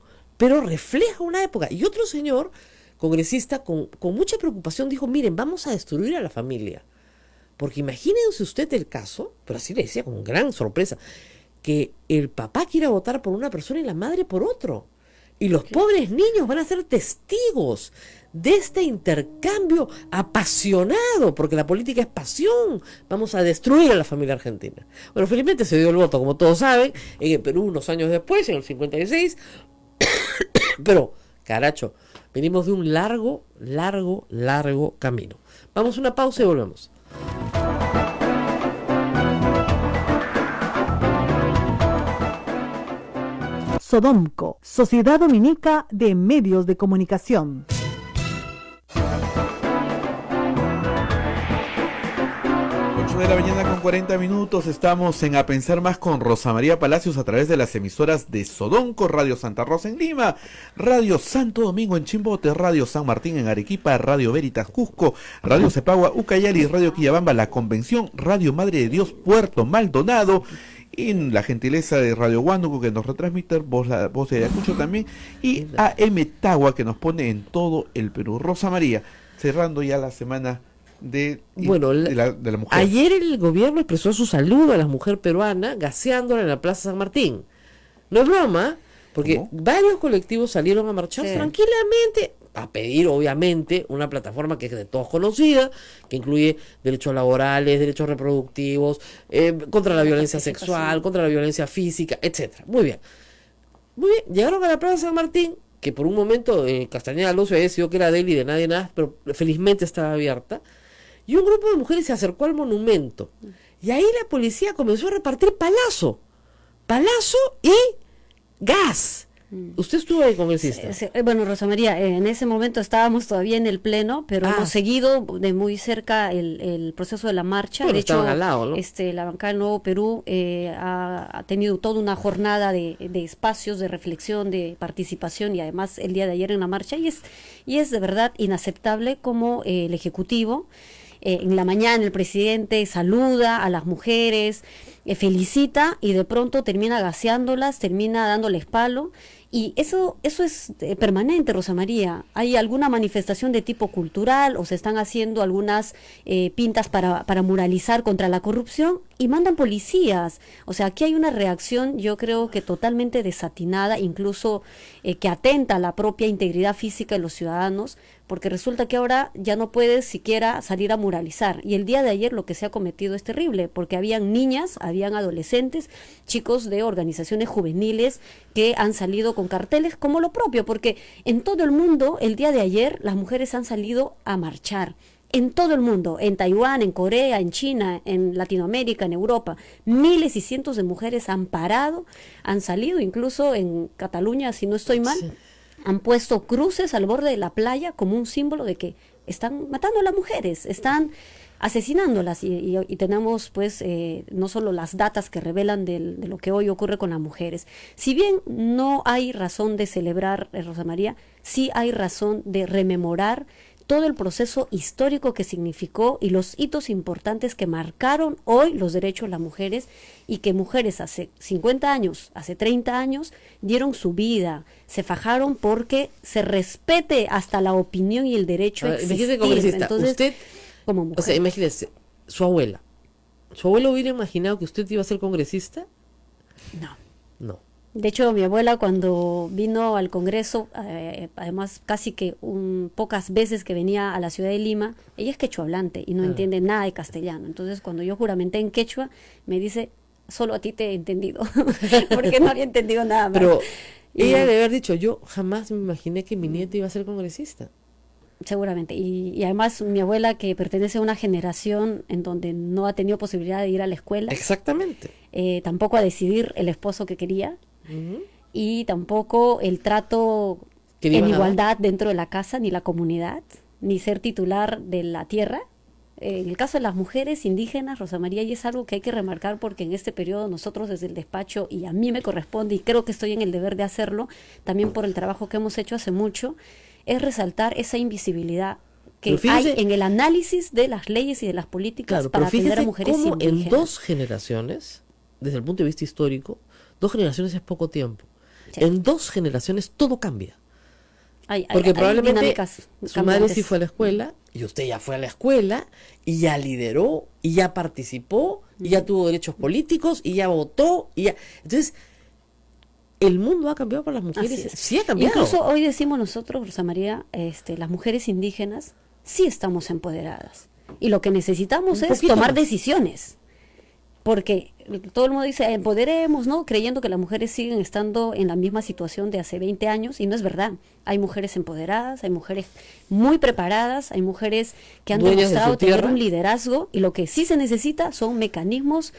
refleja una época. Y otro señor, congresista, con mucha preocupación dijo, miren, vamos a destruir a la familia. Porque imagínense usted el caso, pero así le decía con gran sorpresa, que el papá quiera votar por una persona y la madre por otro. Y los pobres niños van a ser testigos de este intercambio apasionado, porque la política es pasión. Vamos a destruir a la familia argentina. Bueno, felizmente se dio el voto, como todos saben, en el Perú unos años después, en el 56. Pero, caracho, venimos de un largo camino. Vamos a una pausa y volvemos. Sodomco, Sociedad Dominica de Medios de Comunicación. 8 de la mañana con 40 minutos, estamos en A Pensar Más con Rosa María Palacios a través de las emisoras de Sodonco, Radio Santa Rosa en Lima, Radio Santo Domingo en Chimbote, Radio San Martín en Arequipa, Radio Veritas Cusco, Radio Cepagua Ucayali, Radio Quillabamba La Convención, Radio Madre de Dios Puerto Maldonado, y la gentileza de Radio Huánuco que nos retransmite, la voz de Ayacucho también, y AM Tagua que nos pone en todo el Perú. Rosa María, cerrando ya la semana de la mujer. Ayer el gobierno expresó su saludo a la mujer peruana gaseándola en la Plaza San Martín. No es broma, porque varios colectivos salieron a marchar tranquilamente, a pedir obviamente una plataforma que es de todos conocida, que incluye derechos laborales, derechos reproductivos, contra la violencia sexual, contra la violencia física, etcétera. Muy bien, llegaron a la Plaza San Martín, que por un momento Castañeda Lucio había decidido que era de él y de nadie nada, pero felizmente estaba abierta, y un grupo de mujeres se acercó al monumento, y ahí la policía comenzó a repartir palazo y gas. ¿Usted estuvo ahí, congresista? Bueno, Rosa María, en ese momento estábamos todavía en el pleno, pero hemos seguido de muy cerca el proceso de la marcha. Bueno, de hecho, al lado, ¿no? La bancada del Nuevo Perú ha tenido toda una jornada de espacios de reflexión, de participación, y además el día de ayer en la marcha, y es de verdad inaceptable como el Ejecutivo, en la mañana el presidente saluda a las mujeres, felicita, y de pronto termina gaseándolas, termina dándoles palo. Y eso es permanente, Rosa María. ¿Hay alguna manifestación de tipo cultural o se están haciendo algunas pintas para muralizar contra la corrupción y mandan policías? O sea, aquí hay una reacción, yo creo que totalmente desatinada, incluso que atenta a la propia integridad física de los ciudadanos, porque resulta que ahora ya no puedes siquiera salir a muralizar. Y el día de ayer lo que se ha cometido es terrible, porque habían niñas, habían adolescentes, chicos de organizaciones juveniles que han salido con carteles como lo propio, porque en todo el mundo el día de ayer las mujeres han salido a marchar. En todo el mundo, en Taiwán, en Corea, en China, en Latinoamérica, en Europa, miles y cientos de mujeres han parado, han salido, incluso en Cataluña, si no estoy mal, han puesto cruces al borde de la playa como un símbolo de que están matando a las mujeres, están asesinándolas, y tenemos pues no solo las datas que revelan de lo que hoy ocurre con las mujeres. Si bien no hay razón de celebrar, Rosa María, sí hay razón de rememorar todo el proceso histórico que significó y los hitos importantes que marcaron hoy los derechos de las mujeres, y que mujeres hace 50 años, hace 30 años, dieron su vida, se fajaron porque se respete hasta la opinión y el derecho a existir. Imagínese, congresista, entonces, usted, como mujer. o sea, imagínese, su abuelo hubiera imaginado que usted iba a ser congresista. No. De hecho, mi abuela, cuando vino al Congreso, además casi que pocas veces que venía a la ciudad de Lima, ella es quechua hablante y no entiende nada de castellano. Entonces, cuando yo juramenté en quechua, me dice, solo a ti te he entendido, porque no había entendido nada más. Pero ella debe haber dicho, yo jamás me imaginé que mi nieta iba a ser congresista. Seguramente. Y además mi abuela, que pertenece a una generación en donde no ha tenido posibilidad de ir a la escuela. Exactamente. Tampoco a decidir el esposo que quería. Y tampoco el trato en igualdad dentro de la casa, ni la comunidad, ni ser titular de la tierra. En el caso de las mujeres indígenas, Rosa María, y es algo que hay que remarcar, porque en este periodo nosotros desde el despacho, y a mí me corresponde, y creo que estoy en el deber de hacerlo, también por el trabajo que hemos hecho hace mucho, es resaltar esa invisibilidad Pero que fíjese, hay en el análisis de las leyes y de las políticas claro, para pero atender a fíjese mujeres cómo en indígenas. 2 generaciones, desde el punto de vista histórico, 2 generaciones es poco tiempo. Sí. En 2 generaciones todo cambia. Hay Porque probablemente dinámicas su madre cambiantes. sí fue a la escuela y usted ya fue a la escuela y ya lideró y ya participó y ya tuvo derechos políticos y ya votó y ya. Entonces, el mundo ha cambiado para las mujeres. Así es. Sí ha cambiado. Incluso hoy decimos nosotros, Rosa María, las mujeres indígenas sí estamos empoderadas. Y lo que necesitamos Un es poquito tomar más. decisiones. Porque todo el mundo dice, empoderemos, ¿no? Creyendo que las mujeres siguen estando en la misma situación de hace 20 años, y no es verdad. Hay mujeres empoderadas, hay mujeres muy preparadas, hay mujeres que han Dueñas de demostrado su tener tierra. un liderazgo, y lo que sí se necesita son mecanismos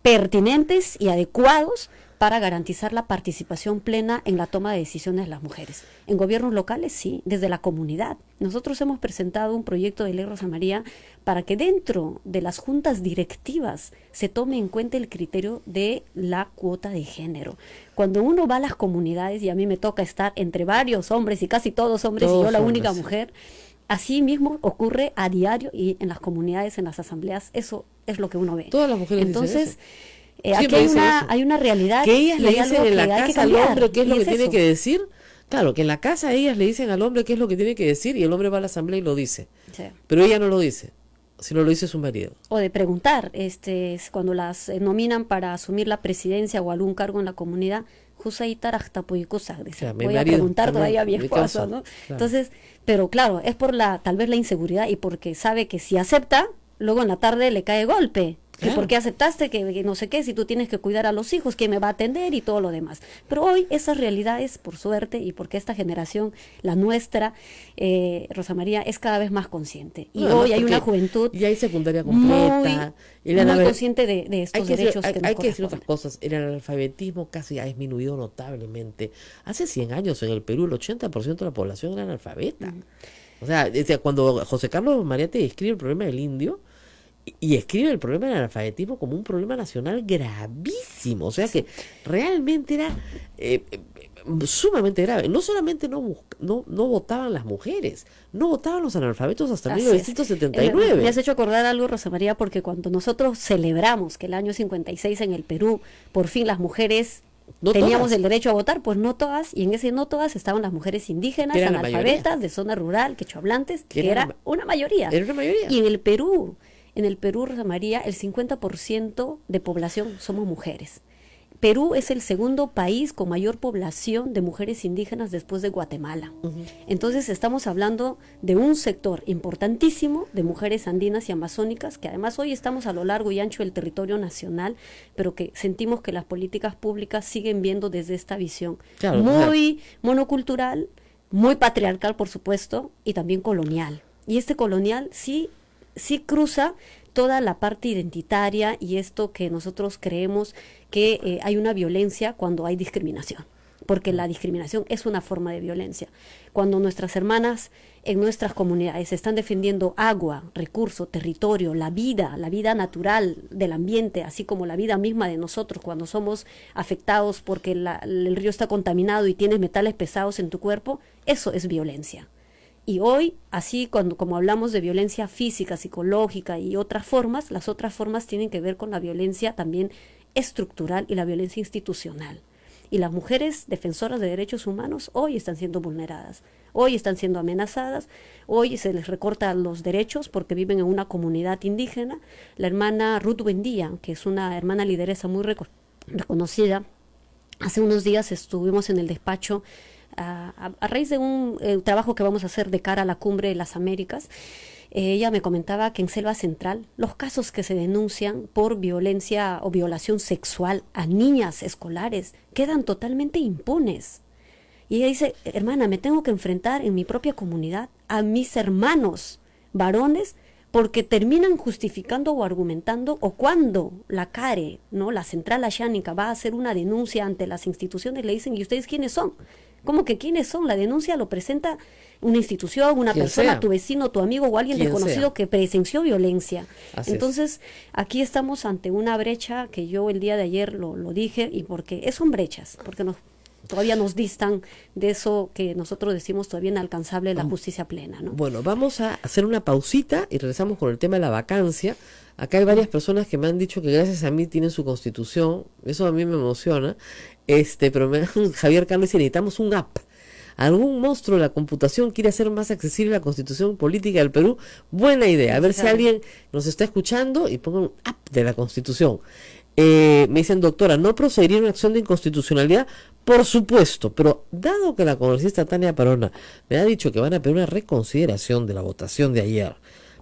pertinentes y adecuados para garantizar la participación plena en la toma de decisiones de las mujeres. En gobiernos locales, sí, desde la comunidad. Nosotros hemos presentado un proyecto de ley, Rosa María, para que dentro de las juntas directivas se tome en cuenta el criterio de la cuota de género. Cuando uno va a las comunidades, y a mí me toca estar entre varios hombres y casi todos hombres, y Todos yo la hombres, única sí. mujer, así mismo ocurre a diario y en las comunidades, en las asambleas, eso es lo que uno ve. Todas las mujeres dicen Entonces, eso. aquí Siempre hay dicen eso. hay una realidad Que ellas y le hay dicen algo en la que hay que casa al cambiar, hombre qué es lo y que tiene eso. que decir. Claro, que en la casa ellas le dicen al hombre qué es lo que tiene que decir y el hombre va a la asamblea y lo dice. Sí. Pero ella no lo dice, sino lo dice su marido. O de preguntar, cuando las nominan para asumir la presidencia o algún cargo en la comunidad, "Jusay tarajtapuikusa", dice, Claro, mi voy a marido preguntar también, todavía a mi mi esposo, causa, ¿no? claro. Entonces, pero claro, es por tal vez la inseguridad y porque sabe que si acepta, luego en la tarde le cae golpe. Que Claro. por qué aceptaste, que no sé qué, si tú tienes que cuidar a los hijos, quién me va a atender y todo lo demás. Pero hoy esas realidades, por suerte, y porque esta generación, la nuestra, Rosa María, es cada vez más consciente. Y No, hoy hay porque una juventud ya hay secundaria completa. y la muy nave- consciente de estos hay que derechos decir, que nos hay que decir otras corresponden. cosas. El analfabetismo casi ha disminuido notablemente. Hace 100 años en el Perú el 80% de la población era analfabeta. O sea, cuando José Carlos Mariate escribe el problema del indio, y escribe el problema del analfabetismo como un problema nacional gravísimo. O sea que realmente era sumamente grave. No solamente no votaban las mujeres, no votaban los analfabetos hasta Así es. 1979. Me has hecho acordar algo, Rosa María, porque cuando nosotros celebramos que el año 56 en el Perú, por fin las mujeres No teníamos todas. el derecho a votar, pues no todas, y en ese no todas estaban las mujeres indígenas, Que eran la analfabetas, mayoría. de zona rural, quechohablantes, Que que era era una mayoría. Era una mayoría. Y en el Perú, Rosa María, el 50% de población somos mujeres. Perú es el segundo país con mayor población de mujeres indígenas después de Guatemala. Entonces estamos hablando de un sector importantísimo de mujeres andinas y amazónicas, que además hoy estamos a lo largo y ancho del territorio nacional, pero que sentimos que las políticas públicas siguen viendo desde esta visión Claro, muy monocultural, muy patriarcal, por supuesto, y también colonial. Y este colonial sí cruza toda la parte identitaria y esto que nosotros creemos que hay una violencia cuando hay discriminación, porque la discriminación es una forma de violencia. Cuando nuestras hermanas en nuestras comunidades están defendiendo agua, recurso, territorio, la vida natural del ambiente, así como la vida misma de nosotros cuando somos afectados porque el río está contaminado y tienes metales pesados en tu cuerpo, eso es violencia. Y hoy, así como hablamos de violencia física, psicológica y otras formas, las otras formas tienen que ver con la violencia también estructural y la violencia institucional. Y las mujeres defensoras de derechos humanos hoy están siendo vulneradas, hoy están siendo amenazadas, hoy se les recorta los derechos porque viven en una comunidad indígena. La hermana Ruth Buendía, que es una hermana lideresa muy reconocida, hace unos días estuvimos en el despacho a raíz de un trabajo que vamos a hacer de cara a la Cumbre de las Américas. Ella me comentaba que en Selva Central los casos que se denuncian por violencia o violación sexual a niñas escolares quedan totalmente impunes. Y ella dice, hermana, me tengo que enfrentar en mi propia comunidad a mis hermanos varones porque terminan justificando o argumentando, o cuando la CARE, ¿no?, la Central Ayánica, va a hacer una denuncia ante las instituciones, le dicen, ¿y ustedes quiénes son? ¿Cómo que quiénes son? La denuncia lo presenta una institución, una persona, sea. tu vecino, tu amigo o alguien Quien desconocido sea. que presenció violencia. Así Entonces, aquí estamos ante una brecha que yo el día de ayer lo dije, y porque son brechas, porque nos todavía nos distan de eso que nosotros decimos todavía inalcanzable, la justicia plena, ¿no? Bueno, vamos a hacer una pausita y regresamos con el tema de la vacancia. Acá hay varias personas que me han dicho que gracias a mí tienen su constitución, eso a mí me emociona, pero Javier Carlos dice, necesitamos un app. ¿Algún monstruo de la computación quiere hacer más accesible la constitución política del Perú? Buena idea. A ver si alguien nos está escuchando y ponga un app de la constitución. Me dicen, doctora, ¿no procedería una acción de inconstitucionalidad? Por supuesto, pero dado que la congresista Tania Parona me ha dicho que van a pedir una reconsideración de la votación de ayer,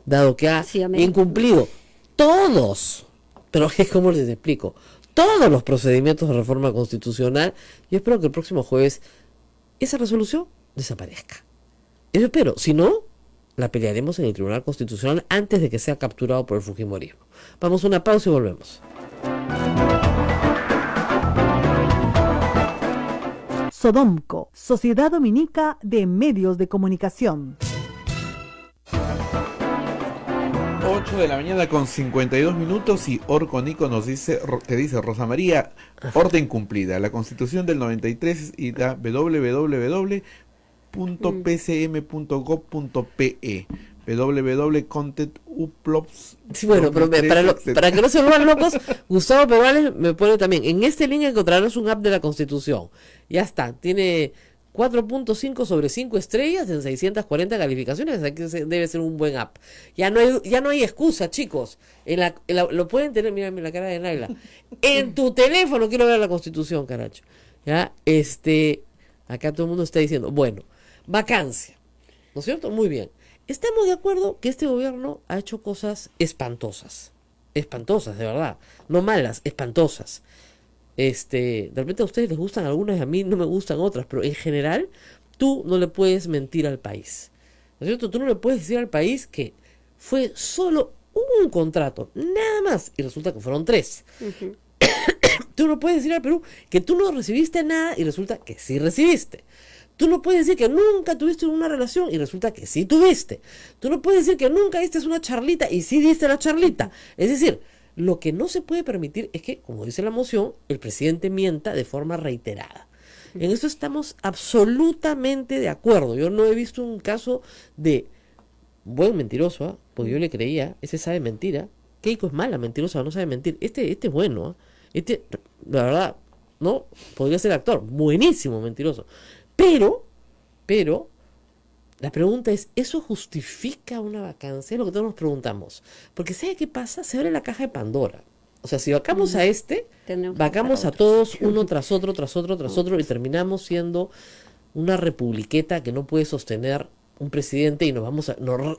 dado que ha incumplido todos, pero es como les explico, todos los procedimientos de reforma constitucional, yo espero que el próximo jueves esa resolución desaparezca. Eso espero, si no, la pelearemos en el Tribunal Constitucional antes de que sea capturado por el fujimorismo. Vamos a una pausa y volvemos. Sodomco, Sociedad Dominica de Medios de Comunicación. 8 de la mañana con 52 minutos y Orco Nico nos dice, te dice Rosa María, orden cumplida. La Constitución del 93 y da www.pcm.gov.pe www.content.uploads. Sí, bueno, pero para que no se vuelvan locos, Gustavo Perales me pone también, en este link encontrarás un app de la Constitución. Ya está, tiene 4.5 sobre 5 estrellas en 640 calificaciones, así que debe ser un buen app. Ya no hay excusa, chicos. Lo pueden tener, mírame la cara de Naila. En tu teléfono quiero ver la Constitución, caracho. Ya, acá todo el mundo está diciendo, bueno, vacancia, ¿no es cierto? Muy bien. Estamos de acuerdo que este gobierno ha hecho cosas espantosas, de verdad, no malas, espantosas. De repente a ustedes les gustan algunas y a mí no me gustan otras, pero en general tú no le puedes mentir al país, ¿no es cierto? Tú no le puedes decir al país que fue solo un contrato, nada más, y resulta que fueron 3. Uh-huh. Tú no puedes decir al Perú que tú no recibiste nada y resulta que sí recibiste. Tú no puedes decir que nunca tuviste una relación y resulta que sí tuviste. Tú no puedes decir que nunca diste una charlita y sí diste la charlita. Es decir, lo que no se puede permitir es que, como dice la moción, el presidente mienta de forma reiterada. En eso estamos absolutamente de acuerdo. Yo no he visto un caso de buen mentiroso, porque yo le creía, ese sabe mentira. Keiko es mala, mentirosa, no sabe mentir. Este es bueno, la verdad, no, podría ser actor, buenísimo mentiroso. Pero, la pregunta es, ¿eso justifica una vacancia? Es lo que todos nos preguntamos. Porque ¿sabe qué pasa? Se abre la caja de Pandora. O sea, si vacamos a vacamos a todos uno tras otro, y terminamos siendo una republiqueta que no puede sostener un presidente y nos vamos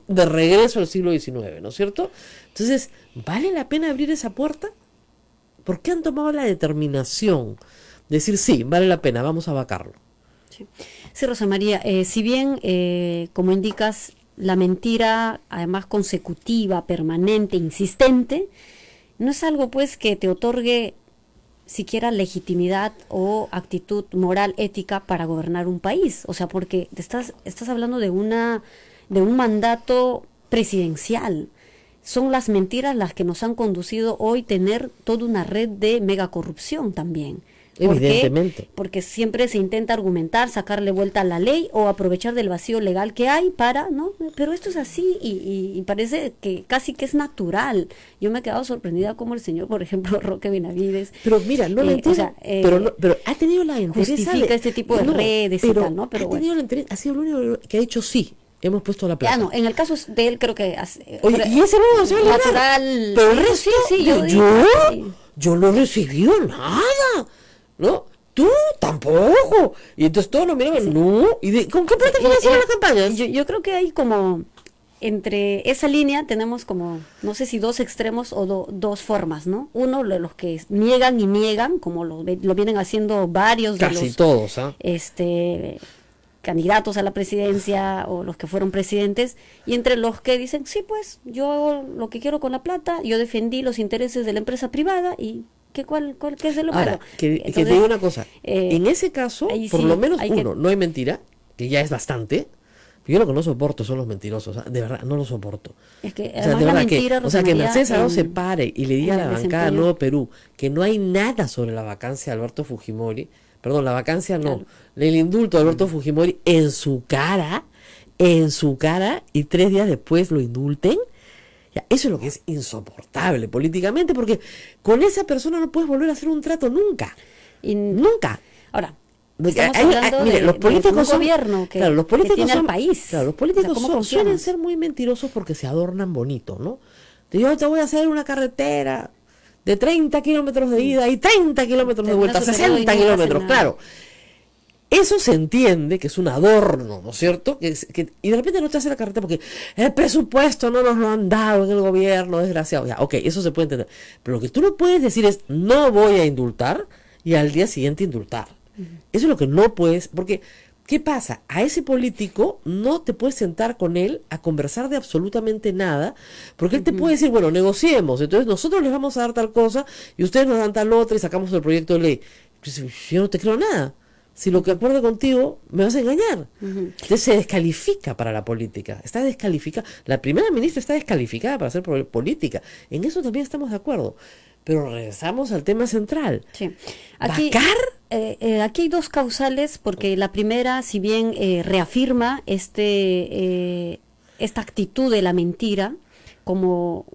de regreso al siglo XIX, ¿no es cierto? Entonces, ¿vale la pena abrir esa puerta? ¿Por qué han tomado la determinación de decir, sí, vale la pena, vamos a vacarlo? Sí, Rosa María, si bien, como indicas, la mentira, además consecutiva, permanente, insistente, no es algo pues que te otorgue siquiera legitimidad o actitud moral, ética para gobernar un país. O sea, porque estás hablando de un mandato presidencial. Son las mentiras las que nos han conducido hoy a tener toda una red de megacorrupción también. Evidentemente. Porque siempre se intenta argumentar, sacarle vuelta a la ley o aprovechar del vacío legal que hay para, ¿no? Pero esto es así y parece que casi que es natural. Yo me he quedado sorprendida como el señor, por ejemplo, Roque Benavides. Pero mira, no lo entiendo. O sea, pero ha tenido la interés. Justifica este tipo de redes y tal, ¿no? Pero ha tenido la interés, ha sido el único que ha dicho sí. Hemos puesto la plata. Ya no, en el caso de él creo que oye, y ese no se va a natural. Pero el resto, sí, yo no he recibido nada. ¿No? Tú tampoco. Y entonces todos nos miraban, no. ¿Y con qué plata financiaron la campaña? Yo creo que hay como, entre esa línea tenemos como, no sé si 2 extremos o dos formas, ¿no? Uno, los que niegan y niegan, como lo vienen haciendo varios de casi todos, candidatos a la presidencia o los que fueron presidentes, y entre los que dicen, sí, pues, yo hago lo que quiero con la plata, yo defendí los intereses de la empresa privada y... ¿Qué es de lo malo? Ahora, que te digo una cosa, en ese caso, por lo menos no hay mentira, que ya es bastante. Yo lo que no soporto son los mentirosos, de verdad, no lo soporto. Es que, o sea, de verdad que Mercedes Arao se pare y le diga a la bancada de Nuevo Perú que no hay nada sobre la vacancia de Alberto Fujimori, perdón, la vacancia no, Claro. el indulto de Alberto Fujimori en su cara, y 3 días después lo indulten. Ya, eso es lo que es insoportable políticamente, porque con esa persona no puedes volver a hacer un trato nunca. Y Nunca. ahora, Porque estamos hablando mire, de, los políticos de un son, gobierno que, claro, los políticos que tiene son, al país. claro, los O sea, políticos ¿cómo suelen confiamos? ser muy mentirosos porque se adornan bonito, ¿no? Yo te voy a hacer una carretera de 30 kilómetros de ida y 30 kilómetros de Termina vuelta, su periodo y 60 no hacen kilómetros, nada. claro. Eso se entiende que es un adorno, ¿no es cierto? Y de repente no te hace la carretera porque el presupuesto no nos lo han dado en el gobierno, desgraciado. Ya, ok, eso se puede entender. Pero lo que tú no puedes decir es, no voy a indultar, y al día siguiente indultar. Eso es lo que no puedes, porque, ¿qué pasa? A ese político no te puedes sentar con él a conversar de absolutamente nada, porque él te puede decir, bueno, negociemos, entonces nosotros les vamos a dar tal cosa, y ustedes nos dan tal otra, y sacamos el proyecto de ley. Pues, yo no te creo nada. Si lo que acuerdo contigo, me vas a engañar. Entonces se descalifica para la política. Está descalificada. La primera ministra está descalificada para hacer política. En eso también estamos de acuerdo. Pero regresamos al tema central. Sí. Aquí, ¿Vacar? aquí hay dos causales, porque la primera, si bien reafirma esta actitud de la mentira, como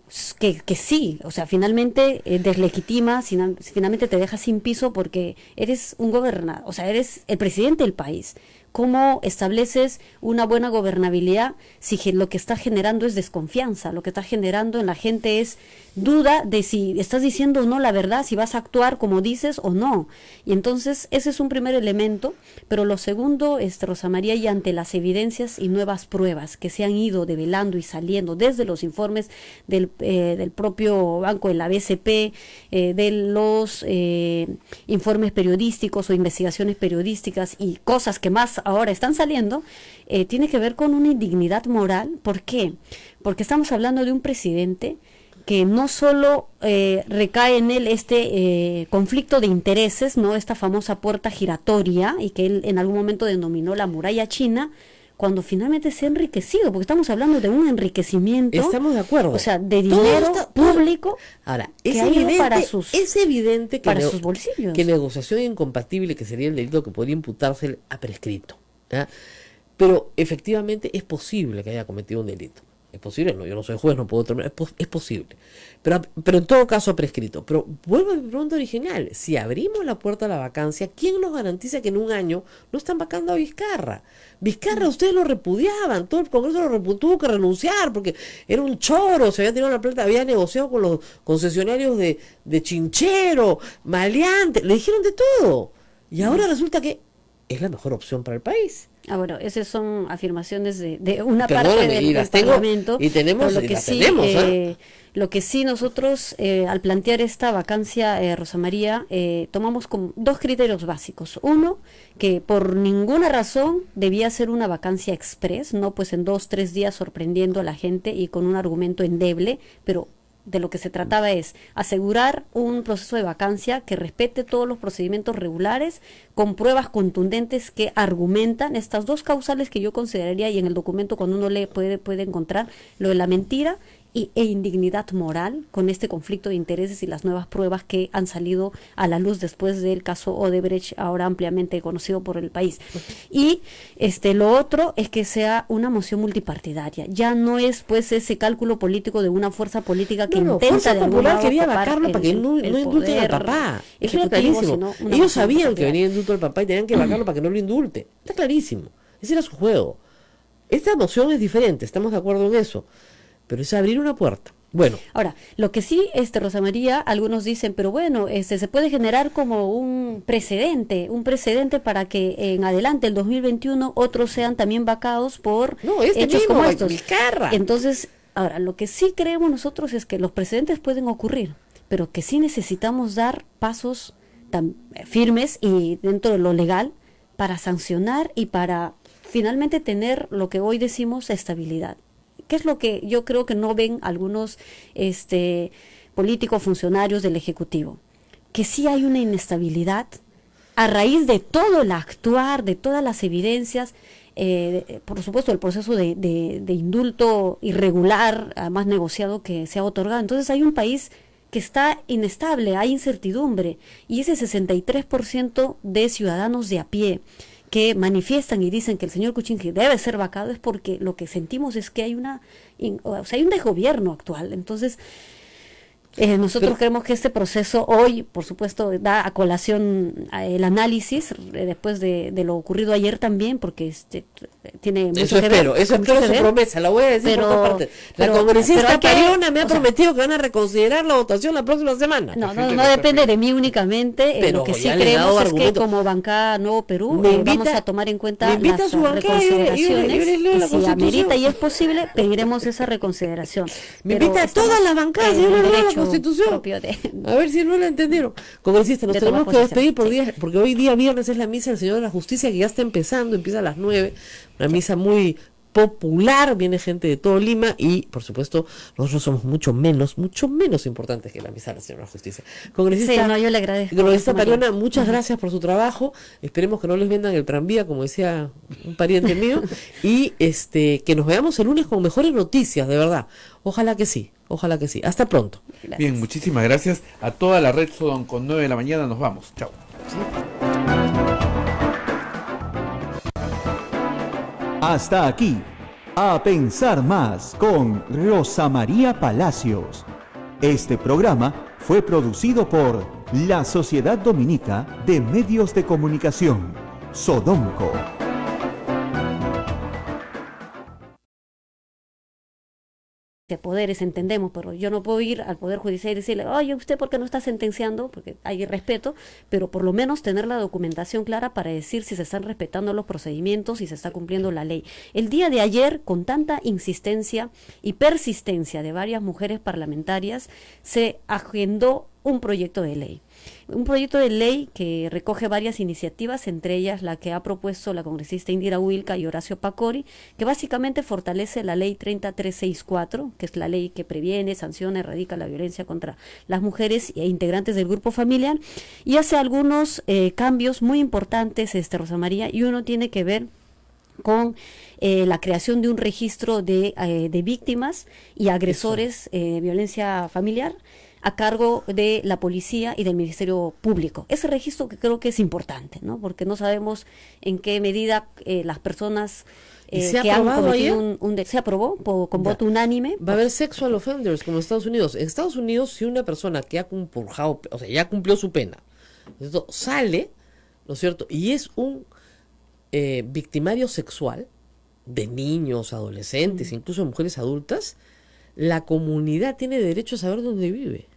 que sí, o sea, finalmente deslegitima, finalmente te deja sin piso porque eres un gobernador, o sea, eres el presidente del país. ¿Cómo estableces una buena gobernabilidad si lo que está generando es desconfianza? Lo que está generando en la gente es duda de si estás diciendo o no la verdad, si vas a actuar como dices o no. Y entonces ese es un primer elemento, pero lo segundo, Rosa María, y ante las evidencias y nuevas pruebas que se han ido develando y saliendo desde los informes del propio banco de la BCP, de los informes periodísticos o investigaciones periodísticas y cosas que más ahora están saliendo, tiene que ver con una indignidad moral. ¿Por qué? Porque estamos hablando de un presidente que no solo recae en él conflicto de intereses, no, esta famosa puerta giratoria, y que él en algún momento denominó la muralla china, cuando finalmente se ha enriquecido, porque estamos hablando de un enriquecimiento. Estamos de acuerdo. O sea, de Todo dinero público. Ahora, que es ha ido evidente, para sus, es evidente que, para sus bolsillos. que negociación incompatible, que sería el delito que podría imputarse, ha prescrito. ¿Ya? Pero efectivamente es posible que haya cometido un delito. Es posible, no, yo no soy juez, no puedo terminar, es posible. Pero en todo caso ha prescrito. Pero vuelvo a mi pregunta original. Si abrimos la puerta a la vacancia, ¿quién nos garantiza que en un año no están vacando a Vizcarra? Vizcarra, ustedes lo repudiaban, todo el Congreso tuvo que renunciar porque era un choro, se había tirado la plata, había negociado con los concesionarios de Chinchero, maleante, le dijeron de todo. Y ahora resulta que es la mejor opción para el país. Bueno, esas son afirmaciones de una Perdóname, parte del, y las del tengo, Parlamento. y tenemos, pero y las tenemos, lo que sí nosotros, al plantear esta vacancia, Rosa María, tomamos como dos criterios básicos. Uno, que por ninguna razón debía ser una vacancia express, no pues en 2-3 días sorprendiendo a la gente y con un argumento endeble, pero de lo que se trataba es asegurar un proceso de vacancia que respete todos los procedimientos regulares, con pruebas contundentes que argumentan estas dos causales que yo consideraría, y en el documento cuando uno lee puede encontrar lo de la mentira e indignidad moral, con este conflicto de intereses y las nuevas pruebas que han salido a la luz después del caso Odebrecht, ahora ampliamente conocido por el país. Y lo otro es que sea una moción multipartidaria. Ya no es pues ese cálculo político de una fuerza política que intenta Fuerza de algún Popular modo quería copar vacarlo para que no indulten al papá. Eso era clarísimo. Ellos sabían que venía el indulto al papá y tenían que vacarlo para que no lo indulte. Está clarísimo. Ese era su juego. Esta moción es diferente, estamos de acuerdo en eso. Pero es abrir una puerta. Bueno. Ahora, lo que sí, Rosa María, algunos dicen, pero bueno, se puede generar como un precedente para que en adelante, el 2021, otros sean también vacados por hechos como estos. Vizcarra. Entonces, ahora, lo que sí creemos nosotros es que los precedentes pueden ocurrir, pero que sí necesitamos dar pasos tan firmes y dentro de lo legal para sancionar y para finalmente tener lo que hoy decimos estabilidad. ¿Qué es lo que yo creo que no ven algunos políticos, funcionarios del Ejecutivo? Que sí hay una inestabilidad a raíz de todo el actuar, de todas las evidencias, por supuesto el proceso de indulto irregular, además negociado, que se ha otorgado. Entonces hay un país que está inestable, hay incertidumbre, y ese 63% de ciudadanos de a pie que manifiestan y dicen que el señor Kuczynski debe ser vacado es porque lo que sentimos es que hay hay un desgobierno actual. Entonces, nosotros creemos que este proceso hoy, por supuesto, da a colación el análisis después de lo ocurrido ayer también, porque tiene mucho eso que ver. Eso espero su promesa, la voy a decir por otra parte. La congresista Pariona me ha prometido que van a reconsiderar la votación la próxima semana. No depende de mí únicamente. Pero lo que sí creemos es que como bancada Nuevo Perú vamos a tomar en cuenta las reconsideraciones, y si amerita y es posible, pediremos esa reconsideración. Me invita a todas las bancadas, yo le leo la Constitución. A ver si no la entendieron. Congresista, nos tenemos que despedir porque hoy día viernes es la misa del Señor de la Justicia, que ya está empezando, empieza a las 9, una misa muy popular, viene gente de todo Lima y, por supuesto, nosotros somos mucho menos importantes que la misa del Señor de la Justicia. Congresista, sí, yo le agradezco. Congresista Pariona, muchas gracias por su trabajo, esperemos que no les vendan el tranvía, como decía un pariente mío, y que nos veamos el lunes con mejores noticias, de verdad. Ojalá que sí. Hasta pronto. Gracias. Bien, muchísimas gracias a toda la red Sodom. Con 9 de la mañana nos vamos. Chao. Hasta aquí, A Pensar Más con Rosa María Palacios. Este programa fue producido por la Sociedad Dominica de Medios de Comunicación, Sodomco. De poderes entendemos, pero yo no puedo ir al Poder Judicial y decirle, oye, ¿usted por qué no está sentenciando? Porque hay respeto, pero por lo menos tener la documentación clara para decir si se están respetando los procedimientos y se está cumpliendo la ley. El día de ayer, con tanta insistencia y persistencia de varias mujeres parlamentarias, se agendó un proyecto de ley. Un proyecto de ley que recoge varias iniciativas, entre ellas la que ha propuesto la congresista Indira Wilca y Horacio Pacori, que básicamente fortalece la ley 30364, que es la ley que previene, sanciona, erradica la violencia contra las mujeres e integrantes del grupo familiar, y hace algunos cambios muy importantes, Rosa María, y uno tiene que ver con la creación de un registro de víctimas y agresores de violencia familiar a cargo de la policía y del Ministerio Público. Ese registro que creo que es importante, ¿no? Porque no sabemos en qué medida las personas que han cometido se aprobó con voto unánime. Va a haber sexual offenders como en Estados Unidos. En Estados Unidos, si una persona que ha compurjado, o sea, ya cumplió su pena, ¿cierto?, sale, ¿no es cierto?, y es un victimario sexual de niños, adolescentes, incluso mujeres adultas, la comunidad tiene derecho a saber dónde vive.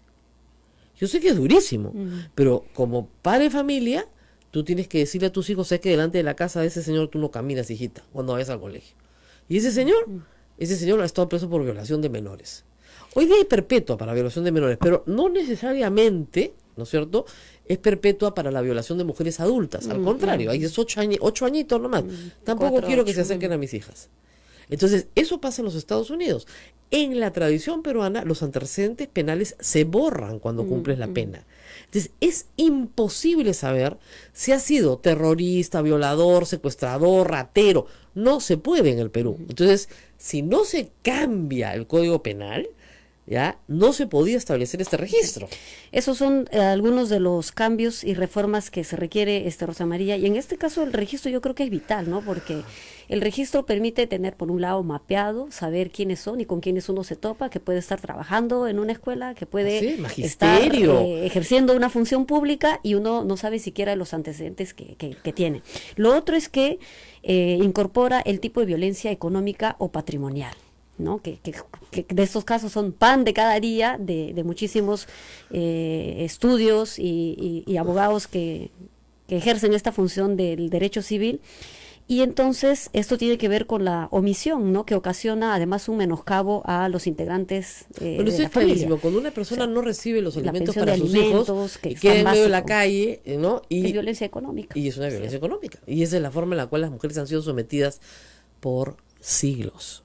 Yo sé que es durísimo, pero como padre de familia, tú tienes que decirle a tus hijos, sé que delante de la casa de ese señor tú no caminas, hijita, cuando vayas al colegio. Y ese señor ha estado preso por violación de menores. Hoy día hay perpetua para violación de menores, pero no necesariamente, ¿no es cierto?, es perpetua para la violación de mujeres adultas. Al contrario, ahí es 8 añitos nomás. Tampoco quiero que se acerquen a mis hijas. Entonces, eso pasa en los Estados Unidos. En la tradición peruana, los antecedentes penales se borran cuando cumples la pena. Entonces, es imposible saber si has sido terrorista, violador, secuestrador, ratero. No se puede en el Perú. Entonces, si no se cambia el Código Penal, ya no se podía establecer este registro. Esos son algunos de los cambios y reformas que se requiere, Rosa María, y en este caso el registro yo creo que es vital, ¿no? Porque el registro permite tener, por un lado, mapeado, saber quiénes son y con quiénes uno se topa, que puede estar trabajando en una escuela, que puede estar ejerciendo una función pública y uno no sabe siquiera los antecedentes que tiene. Lo otro es que incorpora el tipo de violencia económica o patrimonial, ¿no? Que de estos casos son pan de cada día de muchísimos estudios y abogados que ejercen esta función del derecho civil. Y entonces esto tiene que ver con la omisión, ¿no?, que ocasiona además un menoscabo a los integrantes de la familia. Cuando una persona no recibe los alimentos para sus alimentos, hijos y queda en medio de la calle, ¿no?, y es violencia económica. Y es una violencia económica. Y esa es la forma en la cual las mujeres han sido sometidas por siglos.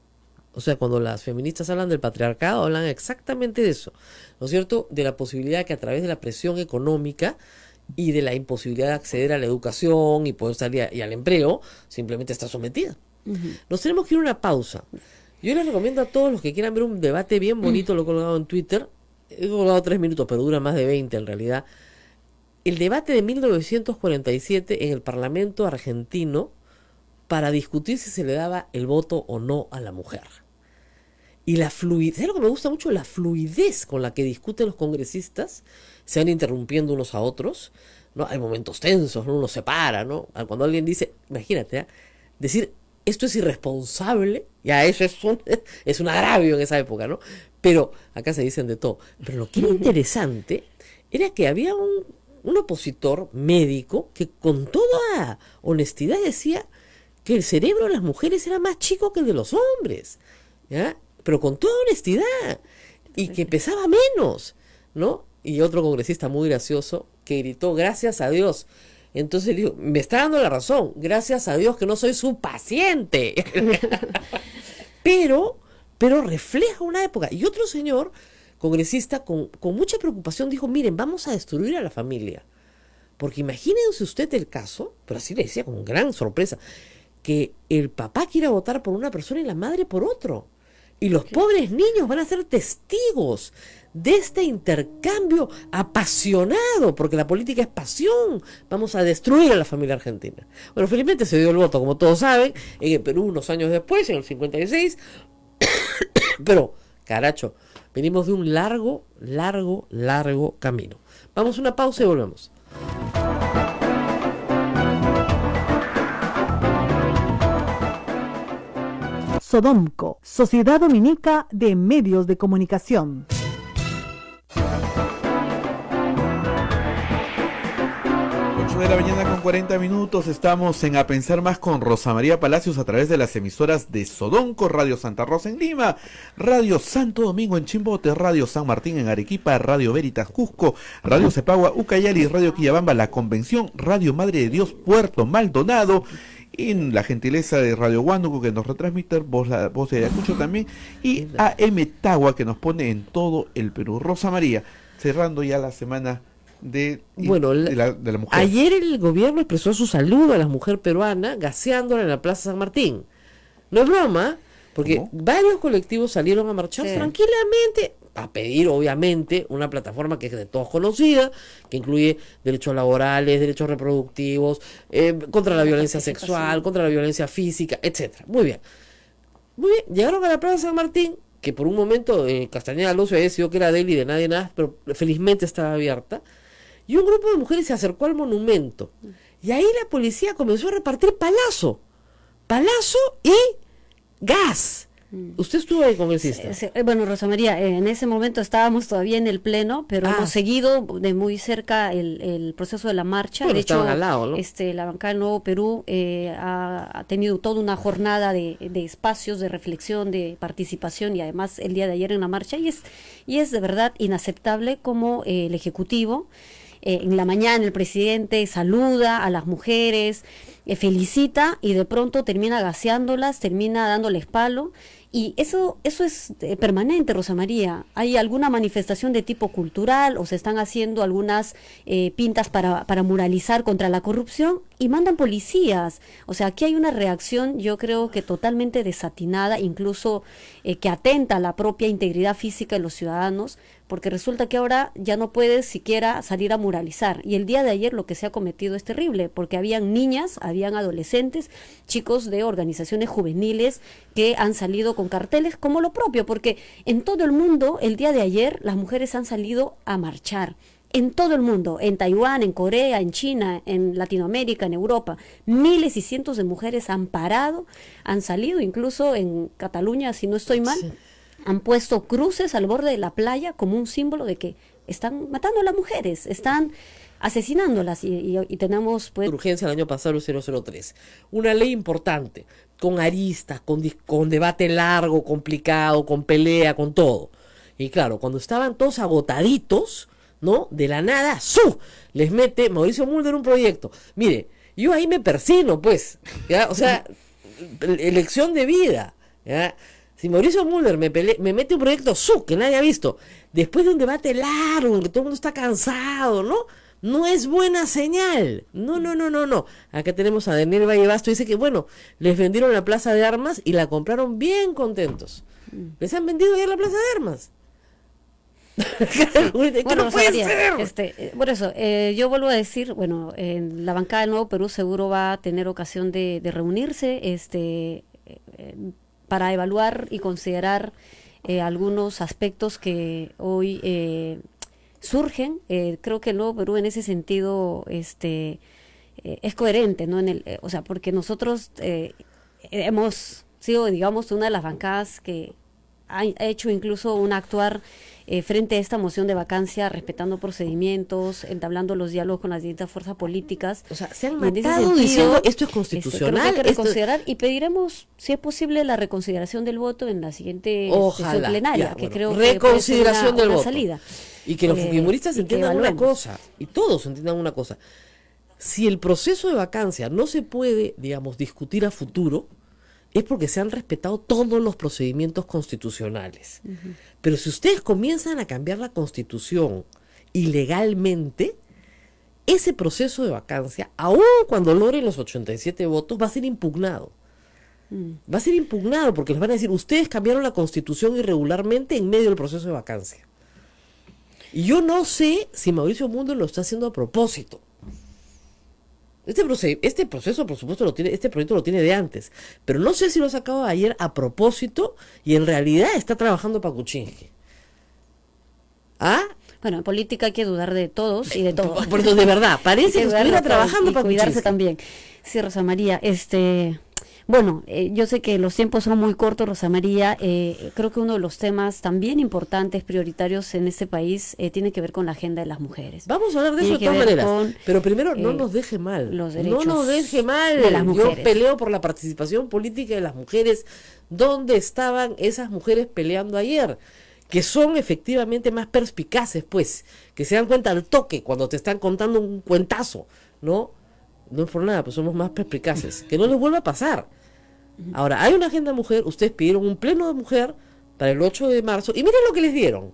O sea, cuando las feministas hablan del patriarcado, hablan exactamente de eso, ¿no es cierto?, de la posibilidad que a través de la presión económica y de la imposibilidad de acceder a la educación y poder salir y al empleo, simplemente está sometida. Nos tenemos que ir a una pausa. Yo les recomiendo a todos los que quieran ver un debate bien bonito, lo he colgado en Twitter, he colgado 3 minutos, pero dura más de 20 en realidad. El debate de 1947 en el Parlamento argentino para discutir si se le daba el voto o no a la mujer. Y la fluidez, ¿sabes lo que me gusta mucho? La fluidez con la que discuten los congresistas, se van interrumpiendo unos a otros, ¿no? Hay momentos tensos, ¿no? Uno se para, ¿no? Cuando alguien dice, imagínate, decir esto es irresponsable, ya eso es un agravio en esa época, ¿no? Pero acá se dicen de todo. Pero lo que era interesante era que había un opositor médico que con toda honestidad decía que el cerebro de las mujeres era más chico que el de los hombres, ¿ya? Pero con toda honestidad, y que pesaba menos, ¿no? Y otro congresista muy gracioso que gritó, gracias a Dios. Entonces dijo, me está dando la razón, gracias a Dios que no soy su paciente. pero refleja una época. Y otro señor congresista con mucha preocupación dijo, miren, vamos a destruir a la familia. Porque imagínense usted el caso, pero así le decía con gran sorpresa, que el papá quiera votar por una persona y la madre por otro. Y los pobres niños van a ser testigos de este intercambio apasionado, porque la política es pasión. Vamos a destruir a la familia argentina. Bueno, felizmente se dio el voto, como todos saben, en el Perú unos años después, en el 56. Pero, caracho, venimos de un largo camino. Vamos a una pausa y volvemos. Sodomco, Sociedad Dominica de Medios de Comunicación. 8 de la mañana con 40 minutos, estamos en A Pensar Más con Rosa María Palacios a través de las emisoras de Sodonco, Radio Santa Rosa en Lima, Radio Santo Domingo en Chimbote, Radio San Martín en Arequipa, Radio Veritas Cusco, Radio Cepagua Ucayali, Radio Quillabamba La Convención, Radio Madre de Dios Puerto Maldonado, en la gentileza de Radio Huánuco que nos retransmite, voz de Ayacucho también, y AM Tagua que nos pone en todo el Perú. Rosa María, cerrando ya la semana de la mujer. Ayer el gobierno expresó su saludo a la mujer peruana gaseándola en la Plaza San Martín. No es broma, porque ¿cómo? Varios colectivos salieron a marchar tranquilamente, a pedir obviamente una plataforma que es de todos conocida, que incluye derechos laborales, derechos reproductivos, contra la violencia sexual, contra la violencia física, etcétera. Muy bien, llegaron a la Plaza San Martín, que por un momento Castañeda Alonso había decidido que era de él y de nadie nada, pero felizmente estaba abierta, y un grupo de mujeres se acercó al monumento, y ahí la policía comenzó a repartir palazo y gas. Usted estuvo ahí, congresista. Bueno, Rosa María, en ese momento estábamos todavía en el pleno, pero hemos seguido de muy cerca el proceso de la marcha. Bueno, de hecho, al lado, ¿no? La bancada del Nuevo Perú ha tenido toda una jornada de espacios de reflexión, de participación, y además el día de ayer en la marcha, y es de verdad inaceptable como el Ejecutivo, en la mañana el presidente saluda a las mujeres, felicita, y de pronto termina gaseándolas, termina dándoles palo. Y eso es permanente, Rosa María. Hay alguna manifestación de tipo cultural o se están haciendo algunas pintas para muralizar contra la corrupción y mandan policías. O sea, aquí hay una reacción, yo creo que totalmente desatinada, incluso que atenta a la propia integridad física de los ciudadanos, porque resulta que ahora ya no puedes siquiera salir a muralizar. Y el día de ayer lo que se ha cometido es terrible, porque habían niñas, habían adolescentes, chicos de organizaciones juveniles que han salido con carteles como lo propio, porque en todo el mundo el día de ayer las mujeres han salido a marchar. En todo el mundo, en Taiwán, en Corea, en China, en Latinoamérica, en Europa, miles y cientos de mujeres han parado, han salido, incluso en Cataluña, si no estoy mal, han puesto cruces al borde de la playa como un símbolo de que están matando a las mujeres, están asesinándolas, y tenemos pues urgencia el año pasado, el 003, una ley importante, con aristas, con debate largo, complicado, con pelea, con todo. Y claro, cuando estaban todos agotaditos, ¿no? De la nada, les mete Mauricio Mulder un proyecto. Mire, yo ahí me persino, pues, ¿ya? O sea, elección de vida, ¿ya? Si Mauricio Mulder me mete un proyecto que nadie ha visto, después de un debate largo en que todo el mundo está cansado, ¿no? No es buena señal. No. Acá tenemos a Daniel Valle Basto, dice que bueno, les vendieron la plaza de armas y la compraron bien contentos. Les han vendido ya la plaza de armas. Que Bueno, no puede Rosa María, ser. por eso, yo vuelvo a decir, bueno, la bancada del Nuevo Perú seguro va a tener ocasión de reunirse, para evaluar y considerar algunos aspectos que hoy surgen. Creo que el Nuevo Perú en ese sentido, es coherente, ¿no? O sea, porque nosotros hemos sido, digamos, una de las bancadas que ha hecho incluso un actuar frente a esta moción de vacancia, respetando procedimientos, entablando los diálogos con las distintas fuerzas políticas. O sea, se han Y en ese matado sentido, diciendo esto es creo que constitucional. hay que esto- reconsiderar y pediremos, si es posible, la reconsideración del voto en la siguiente Ojalá, sesión plenaria, ya, que bueno, creo que puede ser reconsideración del una voto. salida. Y que los fujimoristas y que entiendan una evaluemos. cosa, y todos entiendan una cosa. Si el proceso de vacancia no se puede, digamos, discutir a futuro, es porque se han respetado todos los procedimientos constitucionales. Pero si ustedes comienzan a cambiar la constitución ilegalmente, ese proceso de vacancia, aun cuando logren los 87 votos, va a ser impugnado. Va a ser impugnado porque les van a decir, ustedes cambiaron la constitución irregularmente en medio del proceso de vacancia. Y yo no sé si Mauricio Mundo lo está haciendo a propósito. Este proceso, por supuesto, este proyecto lo tiene de antes, pero no sé si lo ha sacado ayer a propósito y en realidad está trabajando para Kuczynski. ¿Ah? Bueno, en política hay que dudar de todos y de todo. Pero de verdad, Hay parece que dudar de estuviera todos trabajando y para cuidarse Kuczynski. también. Sí, Rosa María, bueno, yo sé que los tiempos son muy cortos, Rosa María. Creo que uno de los temas también importantes, prioritarios en este país, tiene que ver con la agenda de las mujeres. Vamos a hablar de eso Tiene de que todas ver maneras. con, Pero primero, no eh, nos deje mal. los No derechos nos deje mal. de las Yo mujeres. peleo por la participación política de las mujeres. ¿Dónde estaban esas mujeres peleando ayer? Que son efectivamente más perspicaces, pues. Que se dan cuenta al toque cuando te están contando un cuentazo, ¿no? No es por nada, pues somos más perspicaces. Que no les vuelva a pasar. Ahora, hay una agenda mujer, ustedes pidieron un pleno de mujer para el 8 de marzo y miren lo que les dieron.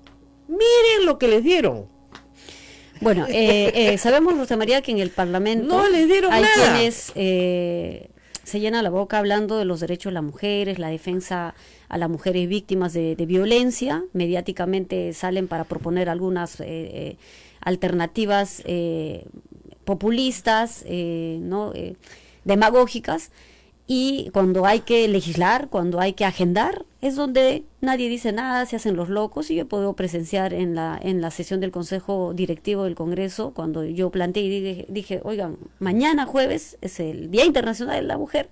Miren lo que les dieron. Bueno, sabemos, Rosa María, que en el Parlamento No les dieron hay nada. quienes se llenan la boca hablando de los derechos de las mujeres, la defensa a las mujeres víctimas de violencia. Mediáticamente salen para proponer algunas alternativas populistas, ¿no? Demagógicas. Y cuando hay que legislar, cuando hay que agendar, es donde nadie dice nada, se hacen los locos. Y yo puedo presenciar en la sesión del Consejo Directivo del Congreso, cuando yo planteé y dije, oigan, mañana jueves es el Día Internacional de la Mujer,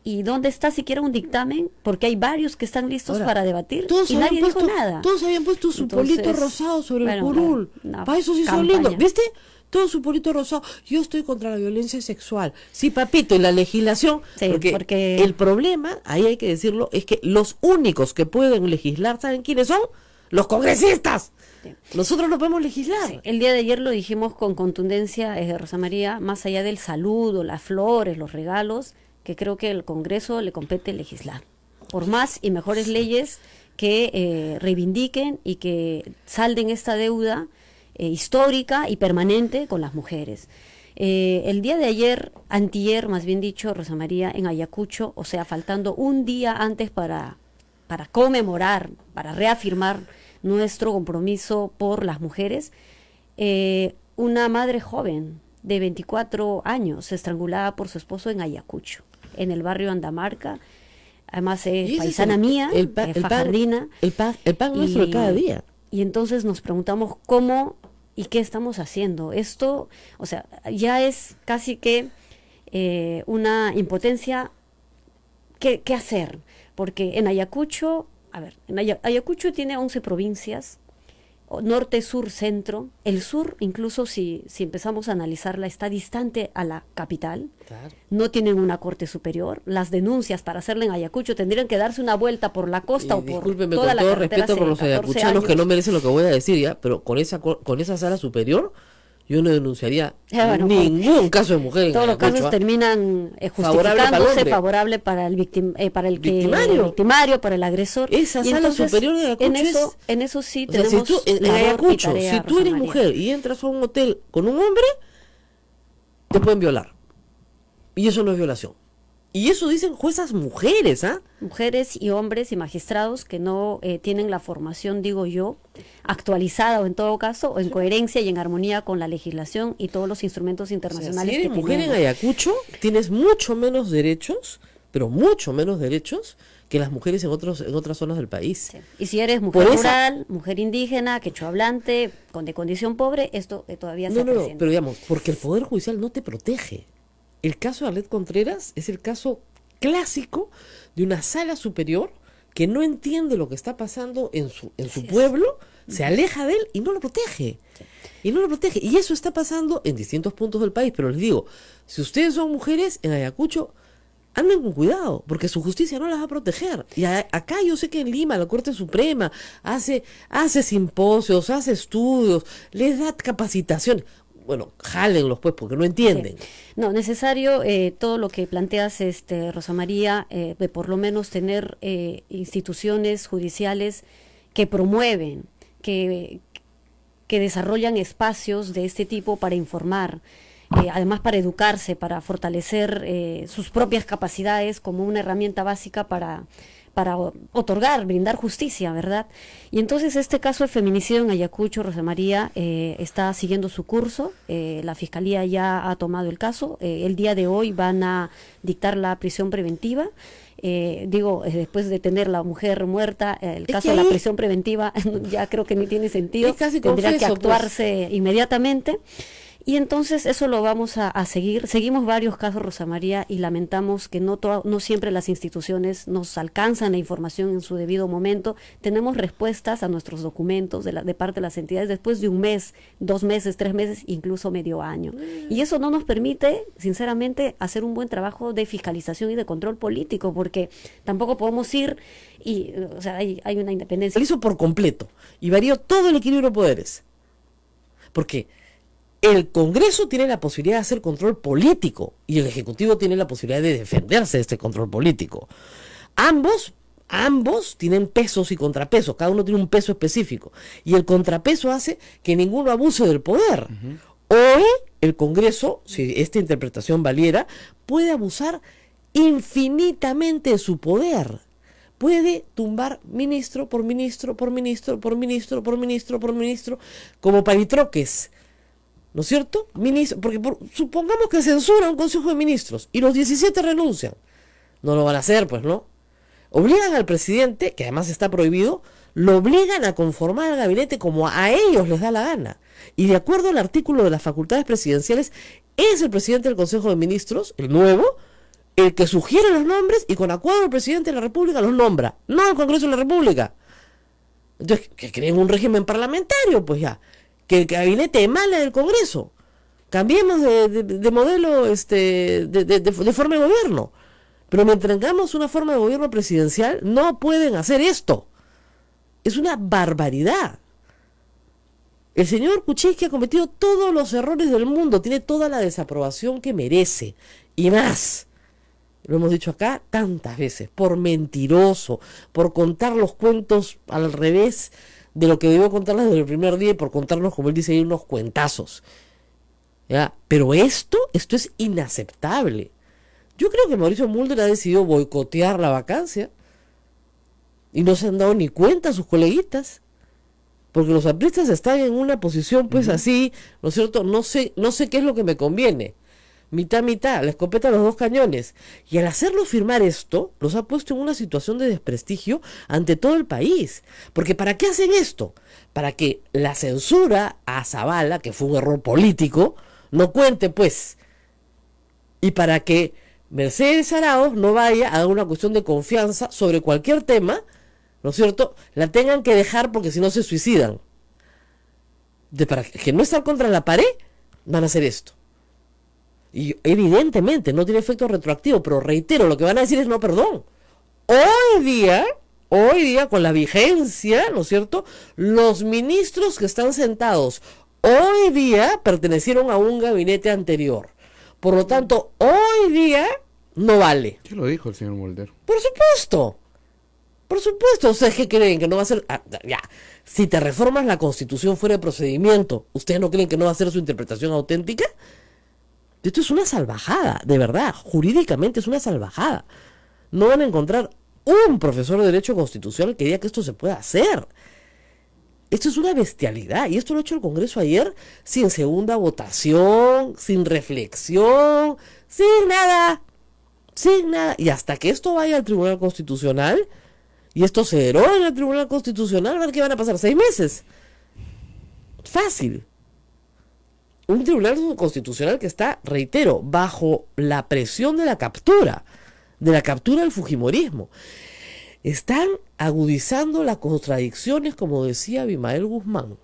¿y dónde está siquiera un dictamen? Porque hay varios que están listos Ahora, para debatir todos y habían nadie dijo puesto- nada. Todos habían puesto su Entonces, polito rosado sobre el bueno, curul. una Para eso sí son campaña. lindos. ¿Viste? Todo su polito rosado. Yo estoy contra la violencia sexual. Sí, papito, y la legislación. Sí, porque- el problema, ahí hay que decirlo, es que los únicos que pueden legislar, ¿saben quiénes son? Los congresistas. Sí. Nosotros no podemos legislar. Sí, el día de ayer lo dijimos con contundencia, Rosa María, más allá del saludo, las flores, los regalos, que creo que al Congreso le compete legislar. Por más y mejores leyes que reivindiquen y que salden esta deuda histórica y permanente con las mujeres. El día de ayer, antier, más bien dicho, Rosa María, en Ayacucho, o sea, faltando un día antes para conmemorar, para reafirmar nuestro compromiso por las mujeres, una madre joven de 24 años estrangulada por su esposo en Ayacucho, en el barrio Andamarca. Además Y es ese paisana es mía, el pan fajardina. el pan nuestro de cada día. Y entonces nos preguntamos cómo y qué estamos haciendo. Esto, o sea, ya es casi que una impotencia. ¿Qué hacer? Porque en Ayacucho, a ver, Ayacucho tiene 11 provincias, norte, sur, centro. El sur, incluso si empezamos a analizarla, está distante a la capital. Claro. No tienen una corte superior. Las denuncias para hacerla en Ayacucho tendrían que darse una vuelta por la costa o por Discúlpeme, toda con la todo carretera respeto por los hace 14 ayacuchanos que años. no merecen lo que voy a decir ya, pero con esa sala superior yo no denunciaría Bueno, ningún caso de mujer en Todos los Ayacucho, casos ¿ah? terminan Favorable para el justificándose, hombre. favorable para el Victimario. victimario, para el agresor. Esa Y sala entonces, superior de Ayacucho en eso sí O sea, tenemos si tú, en labor y Ayacucho, tarea, si tú Rosa eres María. mujer y entras a un hotel con un hombre, te pueden violar. Y eso no es violación. Y eso dicen juezas mujeres, ¿ah? Mujeres y hombres y magistrados que no tienen la formación, digo yo, actualizada o en todo caso, o en coherencia y en armonía con la legislación y todos los instrumentos O sea, internacionales si eres que mujer en tenemos. Ayacucho, tienes mucho menos derechos, pero mucho menos derechos que las mujeres en otras zonas del país. Sí. Y si eres mujer Por esa- rural, mujer indígena, quechua hablante, de condición pobre, esto todavía se No, presenta. pero digamos, porque el Poder Judicial no te protege. El caso de Arlet Contreras es el caso clásico de una sala superior que no entiende lo que está pasando en su Así es. pueblo, se aleja de él y no lo protege. Y no lo protege. Y eso está pasando en distintos puntos del país. Pero les digo, si ustedes son mujeres en Ayacucho, anden con cuidado, porque su justicia no las va a proteger. Y acá yo sé que en Lima la Corte Suprema hace simposios, hace estudios, les da capacitación. Bueno, jálenlos pues, porque no entienden. Sí. No, necesario todo lo que planteas, Rosa María, de por lo menos tener instituciones judiciales que promueven, que desarrollan espacios de este tipo para informar, además para educarse, para fortalecer sus propias capacidades como una herramienta básica para otorgar, brindar justicia, ¿verdad? Y entonces este caso de feminicidio en Ayacucho, Rosa María, está siguiendo su curso, la Fiscalía ya ha tomado el caso, el día de hoy van a dictar la prisión preventiva, después de tener la mujer muerta, el Es caso que de la ahí- prisión preventiva ya creo que ni tiene sentido, Es casi tendría que confeso, pues. actuarse inmediatamente. Y entonces eso lo vamos a seguir. Seguimos varios casos, Rosa María, y lamentamos que no siempre las instituciones nos alcanzan la información en su debido momento. Tenemos respuestas a nuestros documentos de parte de las entidades después de un mes, 2 meses, 3 meses, incluso medio año. Y eso no nos permite, sinceramente, hacer un buen trabajo de fiscalización y de control político, porque tampoco podemos ir y, o sea, hay una independencia. Lo hizo por completo y varió todo el equilibrio de poderes. Porque el Congreso tiene la posibilidad de hacer control político y el Ejecutivo tiene la posibilidad de defenderse de este control político. Ambos tienen pesos y contrapesos, cada uno tiene un peso específico y el contrapeso hace que ninguno abuse del poder. Hoy el Congreso, si esta interpretación valiera, puede abusar infinitamente de su poder. Puede tumbar ministro por ministro, por ministro, por ministro, por ministro, por ministro, como palitroques. ¿No es cierto? Porque supongamos que censura un Consejo de Ministros y los 17 renuncian. No lo van a hacer, pues, ¿no? Obligan al presidente, que además está prohibido, lo obligan a conformar al gabinete como a ellos les da la gana. Y de acuerdo al artículo de las facultades presidenciales, es el presidente del Consejo de Ministros, el nuevo, el que sugiere los nombres y con acuerdo del presidente de la República los nombra, no el Congreso de la República. Entonces, que creen un régimen parlamentario, pues ya. Que el gabinete emana del Congreso. Cambiemos de modelo, de forma de gobierno. Pero mientras tengamos una forma de gobierno presidencial, no pueden hacer esto. Es una barbaridad. El señor Kuczynski ha cometido todos los errores del mundo, tiene toda la desaprobación que merece. Y más, lo hemos dicho acá tantas veces, por mentiroso, por contar los cuentos al revés de lo que debió contarles desde el primer día y por contarnos, como él dice ahí, unos cuentazos. ¿Ya? Pero esto es inaceptable. Yo creo que Mauricio Mulder ha decidido boicotear la vacancia y no se han dado ni cuenta a sus coleguitas, porque los apristas están en una posición pues así, ¿no es cierto? No sé qué es lo que me conviene. Mitad, la escopeta a los 2 cañones. Y al hacerlo firmar esto, los ha puesto en una situación de desprestigio ante todo el país. Porque ¿para qué hacen esto? Para que la censura a Zavala, que fue un error político, no cuente, pues. Y para que Mercedes Arauz no vaya a dar una cuestión de confianza sobre cualquier tema, ¿no es cierto? La tengan que dejar porque si no se suicidan. Para que no estar contra la pared, van a hacer esto. Y evidentemente no tiene efecto retroactivo, pero reitero, lo que van a decir es no, perdón. Hoy día, con la vigencia, ¿no es cierto? Los ministros que están sentados hoy día pertenecieron a un gabinete anterior. Por lo tanto, hoy día no vale. ¿Qué lo dijo el señor Mulder? Por supuesto. ¿Ustedes qué creen? ¿Que no va a ser? Ya, si te reformas la Constitución fuera de procedimiento, ¿ustedes no creen que no va a ser su interpretación auténtica? Esto es una salvajada, de verdad, jurídicamente es una salvajada. No van a encontrar un profesor de Derecho Constitucional que diga que esto se puede hacer. Esto es una bestialidad, y esto lo ha hecho el Congreso ayer sin segunda votación, sin reflexión, sin nada, y hasta que esto vaya al Tribunal Constitucional, y esto se deroga en el Tribunal Constitucional, a ver qué van a pasar, 6 meses. Fácil. Un Tribunal Constitucional que está, reitero, bajo la presión de la captura del fujimorismo. Están agudizando las contradicciones, como decía Abimael Guzmán,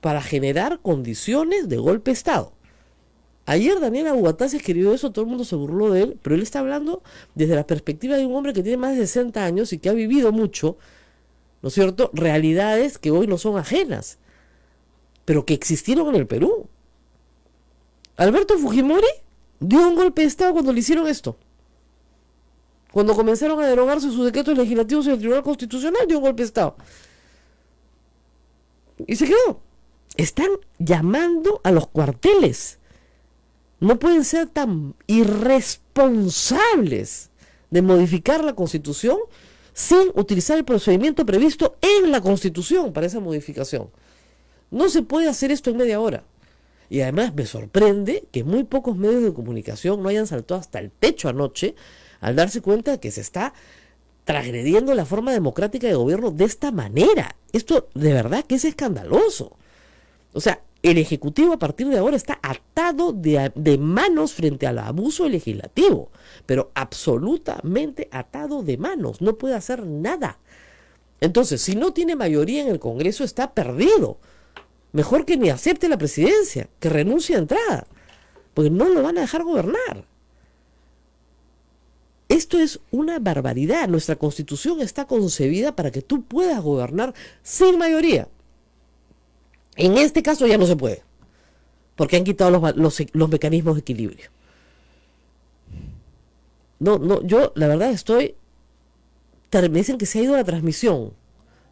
para generar condiciones de golpe de Estado. Ayer Daniel Aguataz escribió eso, todo el mundo se burló de él, pero él está hablando desde la perspectiva de un hombre que tiene más de 60 años y que ha vivido mucho, ¿no es cierto?, realidades que hoy no son ajenas, pero que existieron en el Perú. Alberto Fujimori dio un golpe de Estado cuando le hicieron esto. Cuando comenzaron a derogarse sus decretos legislativos en el Tribunal Constitucional, dio un golpe de Estado. Y se quedó. Están llamando a los cuarteles. No pueden ser tan irresponsables de modificar la Constitución sin utilizar el procedimiento previsto en la Constitución para esa modificación. No se puede hacer esto en media hora. Y además me sorprende que muy pocos medios de comunicación no hayan saltado hasta el techo anoche al darse cuenta de que se está transgrediendo la forma democrática de gobierno de esta manera. Esto de verdad que es escandaloso. O sea, el Ejecutivo a partir de ahora está atado de manos frente al abuso legislativo, pero absolutamente atado de manos, no puede hacer nada. Entonces, si no tiene mayoría en el Congreso, está perdido. Mejor que ni acepte la presidencia, que renuncie a entrada, porque no lo van a dejar gobernar. Esto es una barbaridad. Nuestra Constitución está concebida para que tú puedas gobernar sin mayoría. En este caso ya no se puede, porque han quitado los mecanismos de equilibrio. Yo la verdad me dicen que se ha ido la transmisión.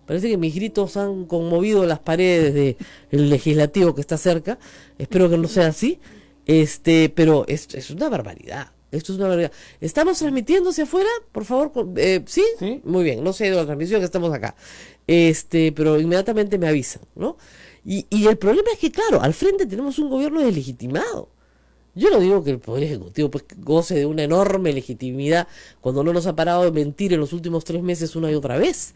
Parece que mis gritos han conmovido las paredes del legislativo que está cerca. Espero que no sea así. Pero es una barbaridad. Esto es una barbaridad. ¿Estamos transmitiendo hacia afuera? Por favor, ¿sí? ¿Sí? Muy bien, no se ha ido la transmisión, que estamos acá. Pero inmediatamente me avisan, ¿no? Y el problema es que, claro, al frente tenemos un gobierno deslegitimado. Yo no digo que el Poder Ejecutivo pues goce de una enorme legitimidad cuando no nos ha parado de mentir en los últimos 3 meses una y otra vez.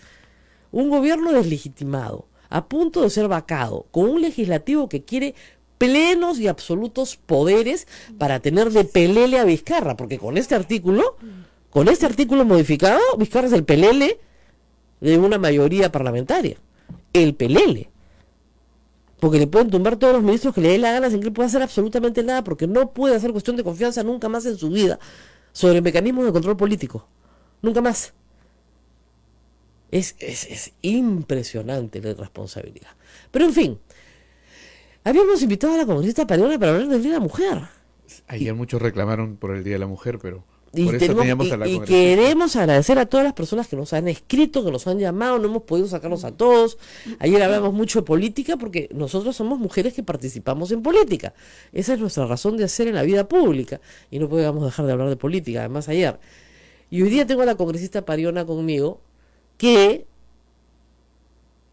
Un gobierno deslegitimado, a punto de ser vacado, con un legislativo que quiere plenos y absolutos poderes para tener de pelele a Vizcarra, porque con este artículo modificado, Vizcarra es el pelele de una mayoría parlamentaria. El pelele. Porque le pueden tumbar todos los ministros que le dé la gana sin que él pueda hacer absolutamente nada, porque no puede hacer cuestión de confianza nunca más en su vida sobre mecanismos de control político. Nunca más. Es impresionante la irresponsabilidad. Pero en fin, habíamos invitado a la congresista Pariona para hablar del Día de la Mujer. Ayer muchos reclamaron por el Día de la Mujer, pero por eso teníamos a la congresista. Y queremos agradecer a todas las personas que nos han escrito, que nos han llamado, no hemos podido sacarlos a todos. Ayer hablamos mucho de política porque nosotros somos mujeres que participamos en política. Esa es nuestra razón de hacer en la vida pública y no podíamos dejar de hablar de política, además ayer. Y hoy día tengo a la congresista Pariona conmigo, que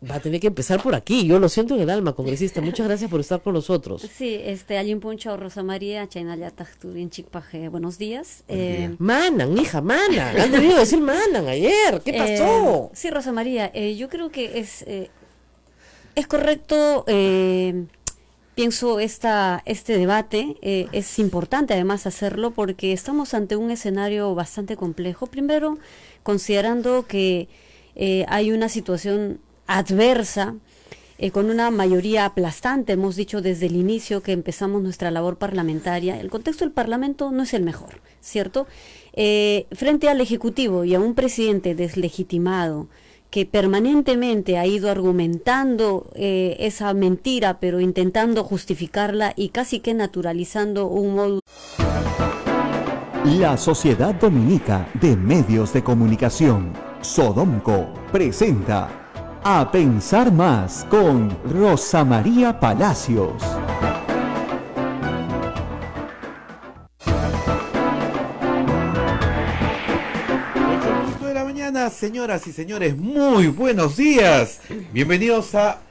va a tener que empezar por aquí. Yo lo siento en el alma, congresista. Muchas gracias por estar con nosotros. Sí, Allin Puncha, Rosa María, Chaynayatachturin Chikpaje, buenos días. Manan, hija, Manan. Han debido decir Manan ayer. ¿Qué pasó? Sí, Rosa María, yo creo que es correcto, pienso este debate, es importante además hacerlo porque estamos ante un escenario bastante complejo. Primero, considerando que hay una situación adversa, con una mayoría aplastante, hemos dicho desde el inicio que empezamos nuestra labor parlamentaria. El contexto del Parlamento no es el mejor, ¿cierto? Frente al Ejecutivo y a un presidente deslegitimado que permanentemente ha ido argumentando esa mentira, pero intentando justificarla y casi que naturalizando un modo. La Sociedad Dominica de Medios de Comunicación, Sodomco, presenta A Pensar Más con Rosa María Palacios. señoras y señores, muy buenos días. Bienvenidos a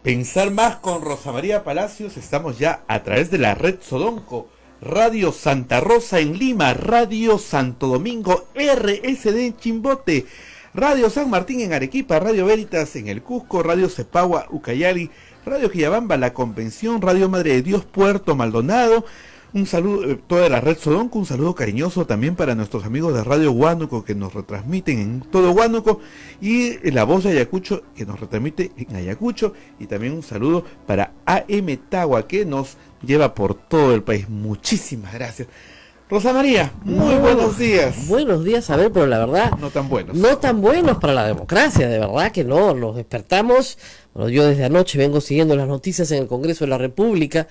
Pensar Más con Rosa María Palacios. Estamos ya a través de la red Sodonco, Radio Santa Rosa en Lima, Radio Santo Domingo, RSD en Chimbote, Radio San Martín en Arequipa, Radio Veritas en el Cusco, Radio Cepagua, Ucayali, Radio Quillabamba, La Convención, Radio Madre de Dios, Puerto Maldonado. Un saludo, toda la red Sodonco, un saludo cariñoso también para nuestros amigos de Radio Huánuco que nos retransmiten en todo Huánuco, y La Voz de Ayacucho que nos retransmite en Ayacucho, y también un saludo para AM Tagua que nos lleva por todo el país. Muchísimas gracias. Rosa María, muy buenos días. Buenos días, a ver, pero la verdad... No tan buenos. No tan buenos para la democracia, de verdad que no. Nos despertamos, bueno, yo desde anoche vengo siguiendo las noticias en el Congreso de la República.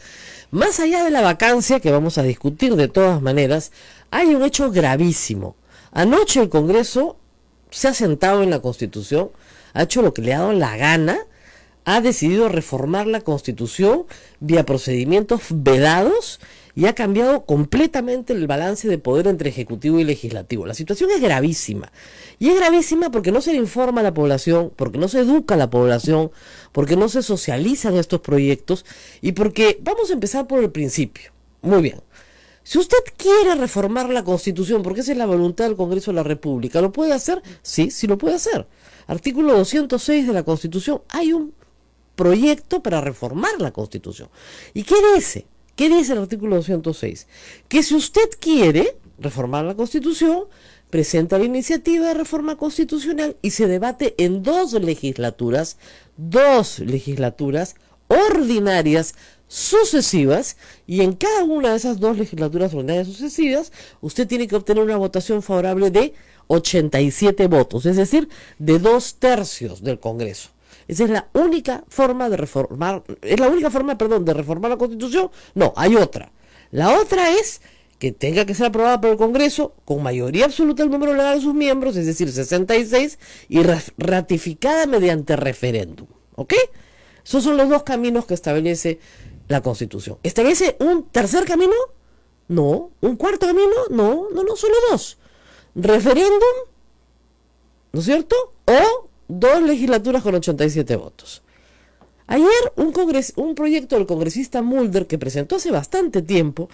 Más allá de la vacancia, que vamos a discutir de todas maneras, hay un hecho gravísimo. Anoche el Congreso se ha sentado en la Constitución, ha hecho lo que le ha dado la gana, ha decidido reformar la Constitución vía procedimientos vedados y ha cambiado completamente el balance de poder entre Ejecutivo y Legislativo. La situación es gravísima. Y es gravísima porque no se le informa a la población, porque no se educa a la población, porque no se socializan estos proyectos y porque vamos a empezar por el principio. Muy bien. Si usted quiere reformar la Constitución, porque esa es la voluntad del Congreso de la República, ¿lo puede hacer? Sí, sí lo puede hacer. Artículo 206 de la Constitución, hay un proyecto para reformar la Constitución. ¿Y qué dice? ¿Qué dice el artículo 206? Que si usted quiere reformar la Constitución, presenta la iniciativa de reforma constitucional y se debate en dos legislaturas ordinarias sucesivas, y en cada una de esas dos legislaturas ordinarias sucesivas, usted tiene que obtener una votación favorable de 87 votos, es decir, de 2/3 del Congreso. Esa es la única forma de reformar, de reformar la Constitución. No, hay otra. La otra es que tenga que ser aprobada por el Congreso con mayoría absoluta del número legal de sus miembros, es decir, 66, y ratificada mediante referéndum. ¿Ok? Esos son los dos caminos que establece la Constitución. ¿Establece un tercer camino? No. ¿Un cuarto camino? No, solo dos. Referéndum, ¿no es cierto? O dos legislaturas con 87 votos. Ayer un proyecto del congresista Mulder que presentó hace bastante tiempo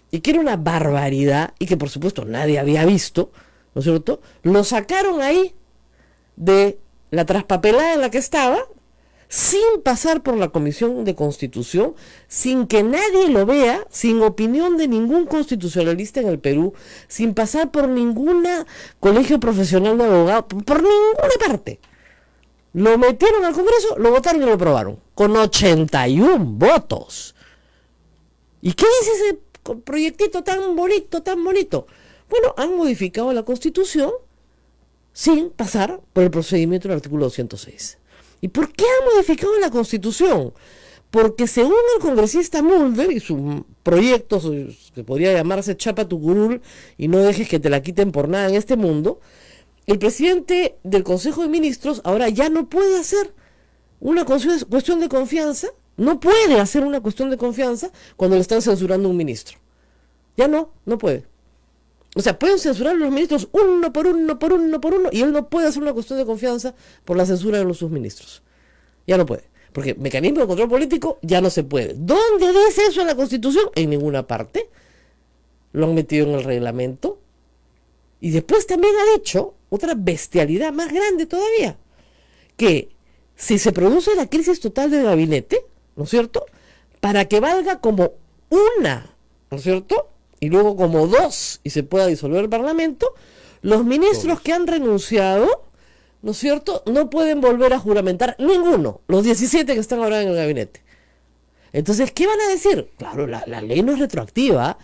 y que era una barbaridad y que por supuesto nadie había visto, ¿no es cierto? Lo sacaron ahí de la traspapelada en la que estaba, sin pasar por la Comisión de Constitución, sin que nadie lo vea, sin opinión de ningún constitucionalista en el Perú, sin pasar por ningún colegio profesional de abogados, por ninguna parte. Lo metieron al Congreso, lo votaron y lo aprobaron, con 81 votos. ¿Y qué dice ese proyectito tan bonito, tan bonito? Bueno, han modificado la Constitución sin pasar por el procedimiento del artículo 206. ¿Y por qué han modificado la Constitución? Porque según el congresista Mulder y su proyecto, que podría llamarse Chapa tu curul y no dejes que te la quiten por nada en este mundo, el presidente del Consejo de Ministros ahora ya no puede hacer una cuestión de confianza, no puede hacer una cuestión de confianza cuando le están censurando a un ministro. Ya no puede. O sea, pueden censurar a los ministros uno por uno, y él no puede hacer una cuestión de confianza por la censura de los subministros. Ya no puede. Porque mecanismo de control político ya no se puede. ¿Dónde dice eso en la Constitución? En ninguna parte. Lo han metido en el reglamento. Y después también ha dicho otra bestialidad más grande todavía, que si se produce la crisis total del gabinete, ¿no es cierto?, para que valga como una, ¿no es cierto?, y luego como dos, y se pueda disolver el Parlamento, los ministros que han renunciado, ¿no es cierto?, no pueden volver a juramentar ninguno, los 17 que están ahora en el gabinete. Entonces, ¿qué van a decir? Claro, la ley no es retroactiva,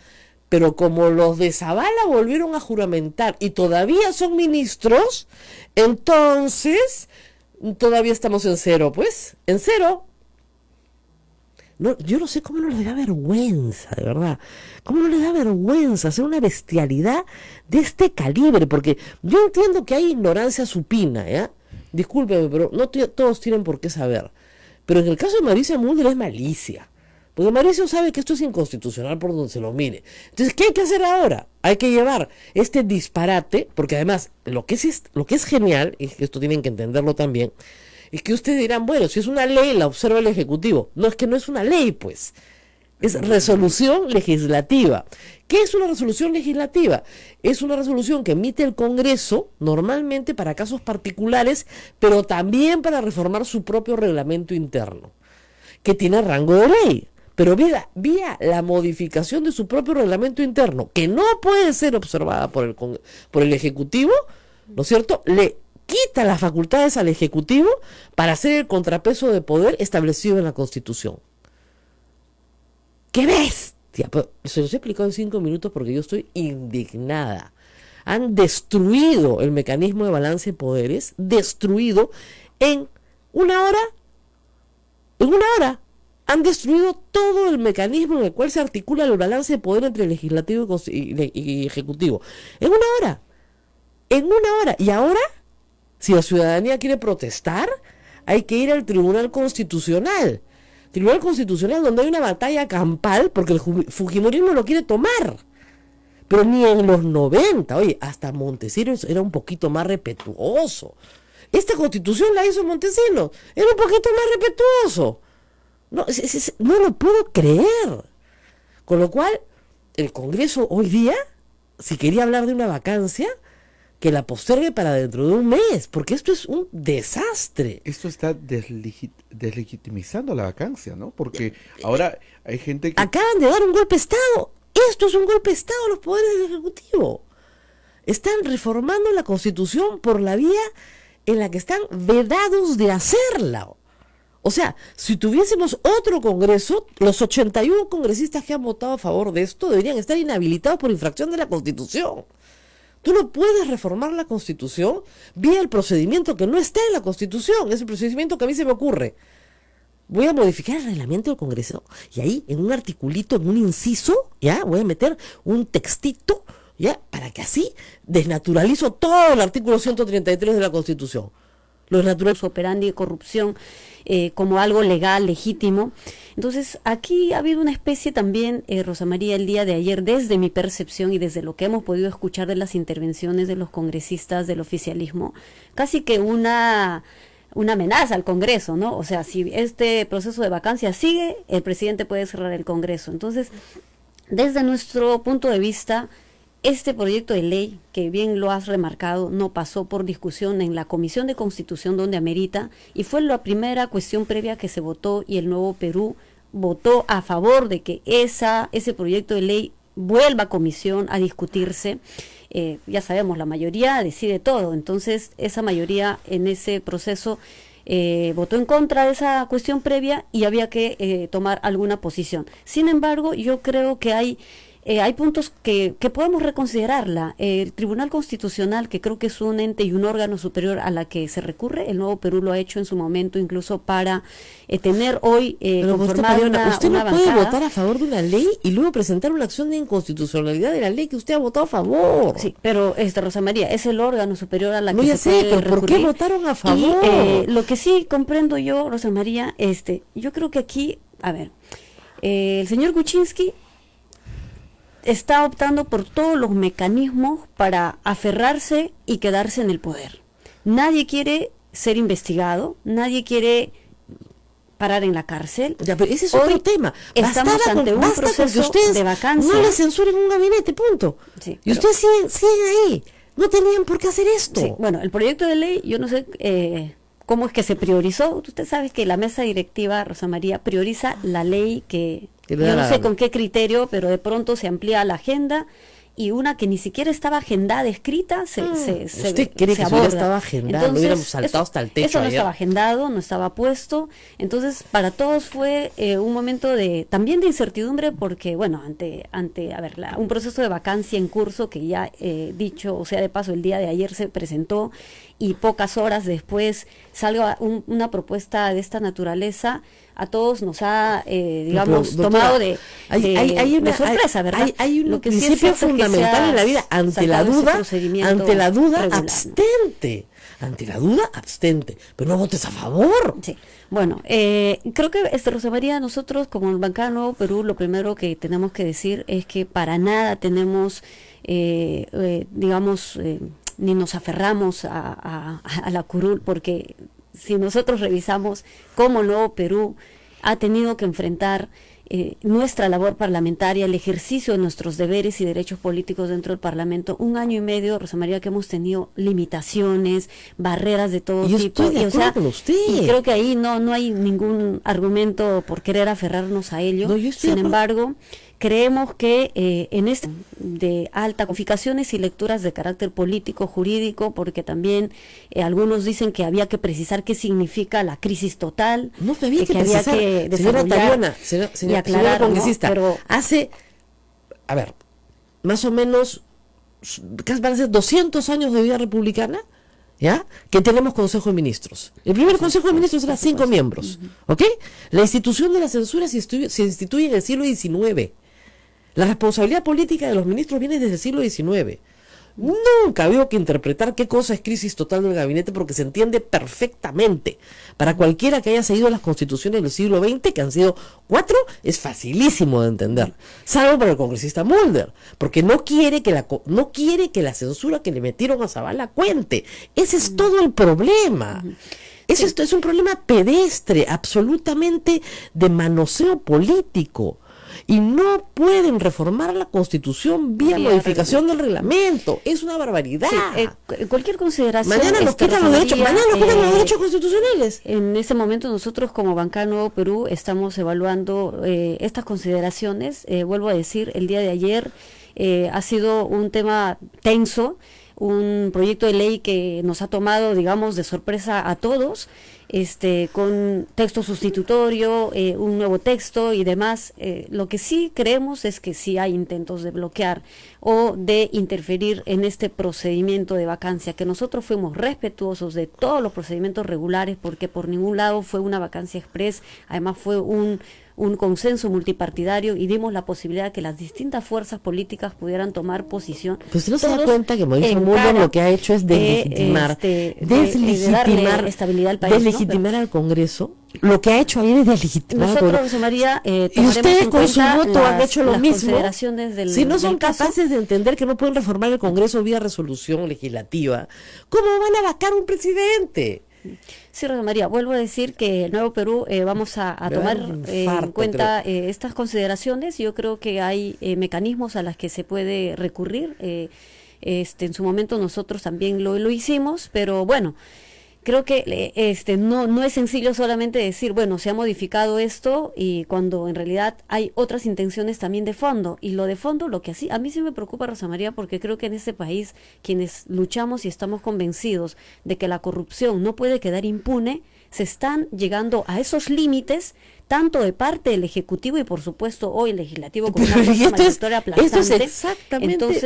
pero como los de Zavala volvieron a juramentar y todavía son ministros, entonces todavía estamos en cero, pues, en cero. No, yo no sé cómo no les da vergüenza, de verdad. ¿Cómo no les da vergüenza hacer una bestialidad de este calibre? Porque yo entiendo que hay ignorancia supina, ¿ya? Discúlpeme, pero no todos tienen por qué saber. Pero en el caso de Mauricio Mulder es malicia. Porque Mauricio sabe que esto es inconstitucional por donde se lo mire. Entonces, ¿qué hay que hacer ahora? Hay que llevar este disparate, porque además, lo que es genial, y esto tienen que entenderlo también, es que ustedes dirán, bueno, si es una ley, la observa el Ejecutivo. No, es que no es una ley, pues. Es resolución legislativa. ¿Qué es una resolución legislativa? Es una resolución que emite el Congreso, normalmente para casos particulares, pero también para reformar su propio reglamento interno, que tiene rango de ley. Pero vía la modificación de su propio reglamento interno, que no puede ser observada por el Ejecutivo, ¿no es cierto?, le quita las facultades al Ejecutivo para hacer el contrapeso de poder establecido en la Constitución. ¡Qué bestia! Pero se los he explicado en 5 minutos porque yo estoy indignada. Han destruido el mecanismo de balance de poderes, destruido en una hora. En una hora han destruido todo el mecanismo en el cual se articula el balance de poder entre legislativo y ejecutivo. En una hora. En una hora. Y ahora, si la ciudadanía quiere protestar, hay que ir al Tribunal Constitucional. Tribunal Constitucional donde hay una batalla campal porque el fujimorismo lo quiere tomar. Pero ni en los 90, oye, hasta Montesinos era un poquito más respetuoso. Esta Constitución la hizo Montesinos, era un poquito más respetuoso. No, no lo puedo creer. Con lo cual, el Congreso hoy día, si quería hablar de una vacancia, que la postergue para dentro de un mes, porque esto es un desastre. Esto está deslegitimizando la vacancia, ¿no? Porque ahora hay gente que... Acaban de dar un golpe de Estado. Esto es un golpe de Estado a los poderes del Ejecutivo. Están reformando la Constitución por la vía en la que están vedados de hacerla. O sea, si tuviésemos otro Congreso, los 81 congresistas que han votado a favor de esto deberían estar inhabilitados por infracción de la Constitución. Tú no puedes reformar la Constitución vía el procedimiento que no está en la Constitución. Es el procedimiento que a mí se me ocurre. Voy a modificar el reglamento del Congreso y ahí en un articulito, en un inciso, ya voy a meter un textito, ya, para que así desnaturalizo todo el artículo 133 de la Constitución. Lo desnaturalizo. Operandi de corrupción como algo legal, legítimo. Entonces, aquí ha habido una especie también, Rosa María, el día de ayer, desde mi percepción y desde lo que hemos podido escuchar de las intervenciones de los congresistas del oficialismo, casi que una amenaza al Congreso, ¿no? O sea, si este proceso de vacancia sigue, el presidente puede cerrar el Congreso. Entonces, desde nuestro punto de vista, este proyecto de ley, que bien lo has remarcado, no pasó por discusión en la Comisión de Constitución donde amerita, y fue la primera cuestión previa que se votó, y el Nuevo Perú votó a favor de que ese proyecto de ley vuelva a comisión a discutirse. Ya sabemos, la mayoría decide todo, entonces esa mayoría en ese proceso votó en contra de esa cuestión previa y había que tomar alguna posición. Sin embargo, yo creo que hay puntos que podemos reconsiderarla. El Tribunal Constitucional, que creo que es un ente y un órgano superior a la que se recurre, el Nuevo Perú lo ha hecho en su momento incluso para tener hoy conformada usted una no puede bancada. votar a favor de una ley y luego presentar una acción de inconstitucionalidad de la ley que usted ha votado a favor. Sí, pero Rosa María, es el órgano superior a la que No, ya se sé, puede pero ¿por qué recurrir. votaron a favor? Y lo que sí comprendo yo, Rosa María, yo creo que aquí, a ver, el señor Kuczynski está optando por todos los mecanismos para aferrarse y quedarse en el poder. Nadie quiere ser investigado, nadie quiere parar en la cárcel. Ya, pero ese es Hoy otro tema. estamos ante un basta con que proceso ustedes de vacancia. no le censuren un gabinete, punto. Sí, y pero- ustedes siguen ahí. No tenían por qué hacer esto. Sí, bueno, el proyecto de ley, yo no sé cómo es que se priorizó. Usted sabe que la mesa directiva, Rosa María, prioriza la ley que Que le yo da no la sé gana. con qué criterio, pero de pronto se amplía la agenda y una que ni siquiera estaba agendada, escrita, se ¿Usted cree que eso aborda. hubiera estado agendado? No hubiéramos saltado hasta el techo Eso no ayer. estaba agendado, no estaba puesto. Entonces, para todos fue un momento también de incertidumbre porque, bueno, ante a ver, un proceso de vacancia en curso que ya dicho, o sea, de paso, el día de ayer se presentó y pocas horas después salga una propuesta de esta naturaleza, a todos nos ha, digamos, pero, doctora, tomado de sorpresa, ¿verdad? Hay un Lo que sí es principio cierto es que se fundamental ha en la vida, ante la saltado ese duda, procedimiento regular. abstente. ante la duda, abstente, pero no votes a favor. Sí, bueno, creo que Rosa María, nosotros como bancada Nuevo Perú, lo primero que tenemos que decir es que para nada tenemos, digamos, ni nos aferramos a la curul, porque si nosotros revisamos cómo Nuevo Perú ha tenido que enfrentar nuestra labor parlamentaria, el ejercicio de nuestros deberes y derechos políticos dentro del Parlamento, 1 año y medio, Rosa María, que hemos tenido limitaciones, barreras de todo Yo tipo. estoy de acuerdo con usted. Y creo que ahí no hay ningún argumento por querer aferrarnos a ello. No, yo estoy Sin de acuerdo. embargo, creemos que en este de alta codificaciones y lecturas de carácter político, jurídico, porque también algunos dicen que había que precisar qué significa la crisis total, No me había que había precisar, que señora desarrollar Tariona, y señora aclarar, ¿no? congresista, Pero hace, a ver, más o menos, casi van a ser 200 años de vida republicana, ¿ya? Que tenemos Consejo de Ministros. El primer Consejo de Ministros era 5 miembros, ¿ok? La institución de la censura se instituye en el siglo XIX. La responsabilidad política de los ministros viene desde el siglo XIX. Nunca veo que interpretar qué cosa es crisis total del gabinete, porque se entiende perfectamente. Para cualquiera que haya seguido las constituciones del siglo XX, que han sido 4, es facilísimo de entender. Salvo para el congresista Mulder, porque no quiere que la censura que le metieron a Zavala cuente. Ese es todo el problema. Esto es un problema pedestre, absolutamente de manoseo político. Y no pueden reformar la Constitución vía modificación del reglamento. Es una barbaridad. Sí, cualquier consideración. Mañana nos quitan los derechos constitucionales. En ese momento nosotros como bancada Nuevo Perú estamos evaluando estas consideraciones. Vuelvo a decir, el día de ayer ha sido un tema tenso, un proyecto de ley que nos ha tomado, digamos, de sorpresa a todos, con texto sustitutorio, un nuevo texto y demás. Lo que sí creemos es que sí hay intentos de bloquear o de interferir en este procedimiento de vacancia, que nosotros fuimos respetuosos de todos los procedimientos regulares, porque por ningún lado fue una vacancia express, además fue un consenso multipartidario y dimos la posibilidad de que las distintas fuerzas políticas pudieran tomar posición. Pues usted no se da cuenta que Mauricio Mulder lo que ha hecho es deslegitimar, darle estabilidad al país, deslegitimar al Congreso. Lo que ha hecho ahí es deslegitimar. Nosotros, Rosa María, y ustedes con su voto han hecho lo mismo. Si no son capaces de entender que no pueden reformar el Congreso vía resolución legislativa, ¿cómo van a vacar un presidente? Sí, Rosa María, vuelvo a decir que el Nuevo Perú vamos a tomar en cuenta estas consideraciones. Yo creo que hay mecanismos a los que se puede recurrir. En su momento nosotros también lo hicimos, pero bueno, creo que no es sencillo solamente decir, bueno, se ha modificado esto, y cuando en realidad hay otras intenciones también de fondo. Y lo de fondo, lo que así a mí sí me preocupa, Rosa María, porque creo que en este país quienes luchamos y estamos convencidos de que la corrupción no puede quedar impune, se están llegando a esos límites, tanto de parte del Ejecutivo y por supuesto hoy el Legislativo con una fuerza mayoritaria aplastante.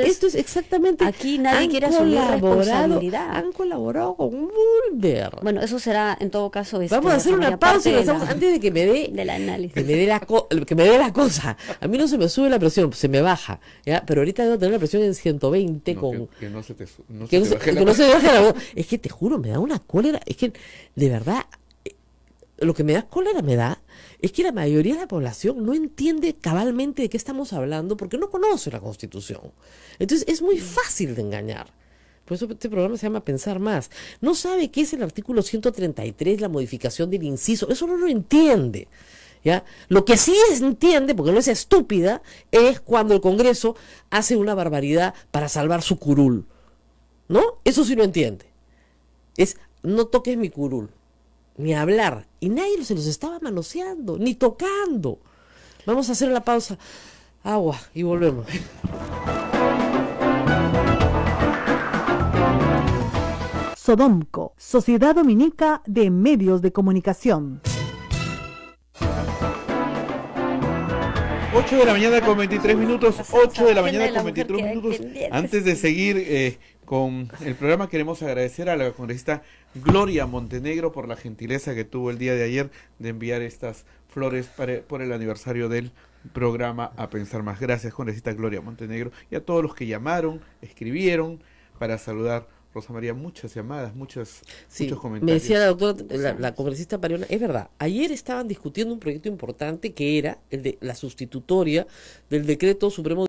Esto es exactamente. Aquí nadie quiere asumir responsabilidad. Han colaborado con Mulder. Bueno, eso será en todo caso. Vamos a hacer una pausa y antes de que me dé del análisis. Que me dé la cosa. A mí no se me sube la presión, se me baja, ¿ya? Pero ahorita debo tener la presión en 120 que no se te baje la voz. Es que te juro, me da una cólera. Es que de verdad, lo que me da cólera es que la mayoría de la población no entiende cabalmente de qué estamos hablando, porque no conoce la Constitución. Entonces es muy fácil de engañar. Por eso este programa se llama Pensar Más. No sabe qué es el artículo 133, la modificación del inciso. Eso no lo entiende, ¿ya? Lo que sí entiende, porque no es estúpida, es cuando el Congreso hace una barbaridad para salvar su curul, ¿no? Eso sí lo entiende. Es, no toques mi curul, ni hablar. Y nadie se los estaba manoseando, ni tocando. Vamos a hacer la pausa. Agua y volvemos. Sodomco, Sociedad Dominica de Medios de Comunicación. 8 de la mañana con 23 minutos. 8 de la mañana con 23 minutos. Antes de seguir con el programa, queremos agradecer a la congresista Gloria Montenegro por la gentileza que tuvo el día de ayer de enviar estas flores por el aniversario del programa A Pensar Más. Gracias, congresista Gloria Montenegro, y a todos los que llamaron, escribieron para saludar Rosa María, muchas llamadas, muchos Sí, comentarios. me decía la doctora, la congresista Pariona, es verdad, ayer estaban discutiendo un proyecto importante que era el de la sustitutoria del decreto supremo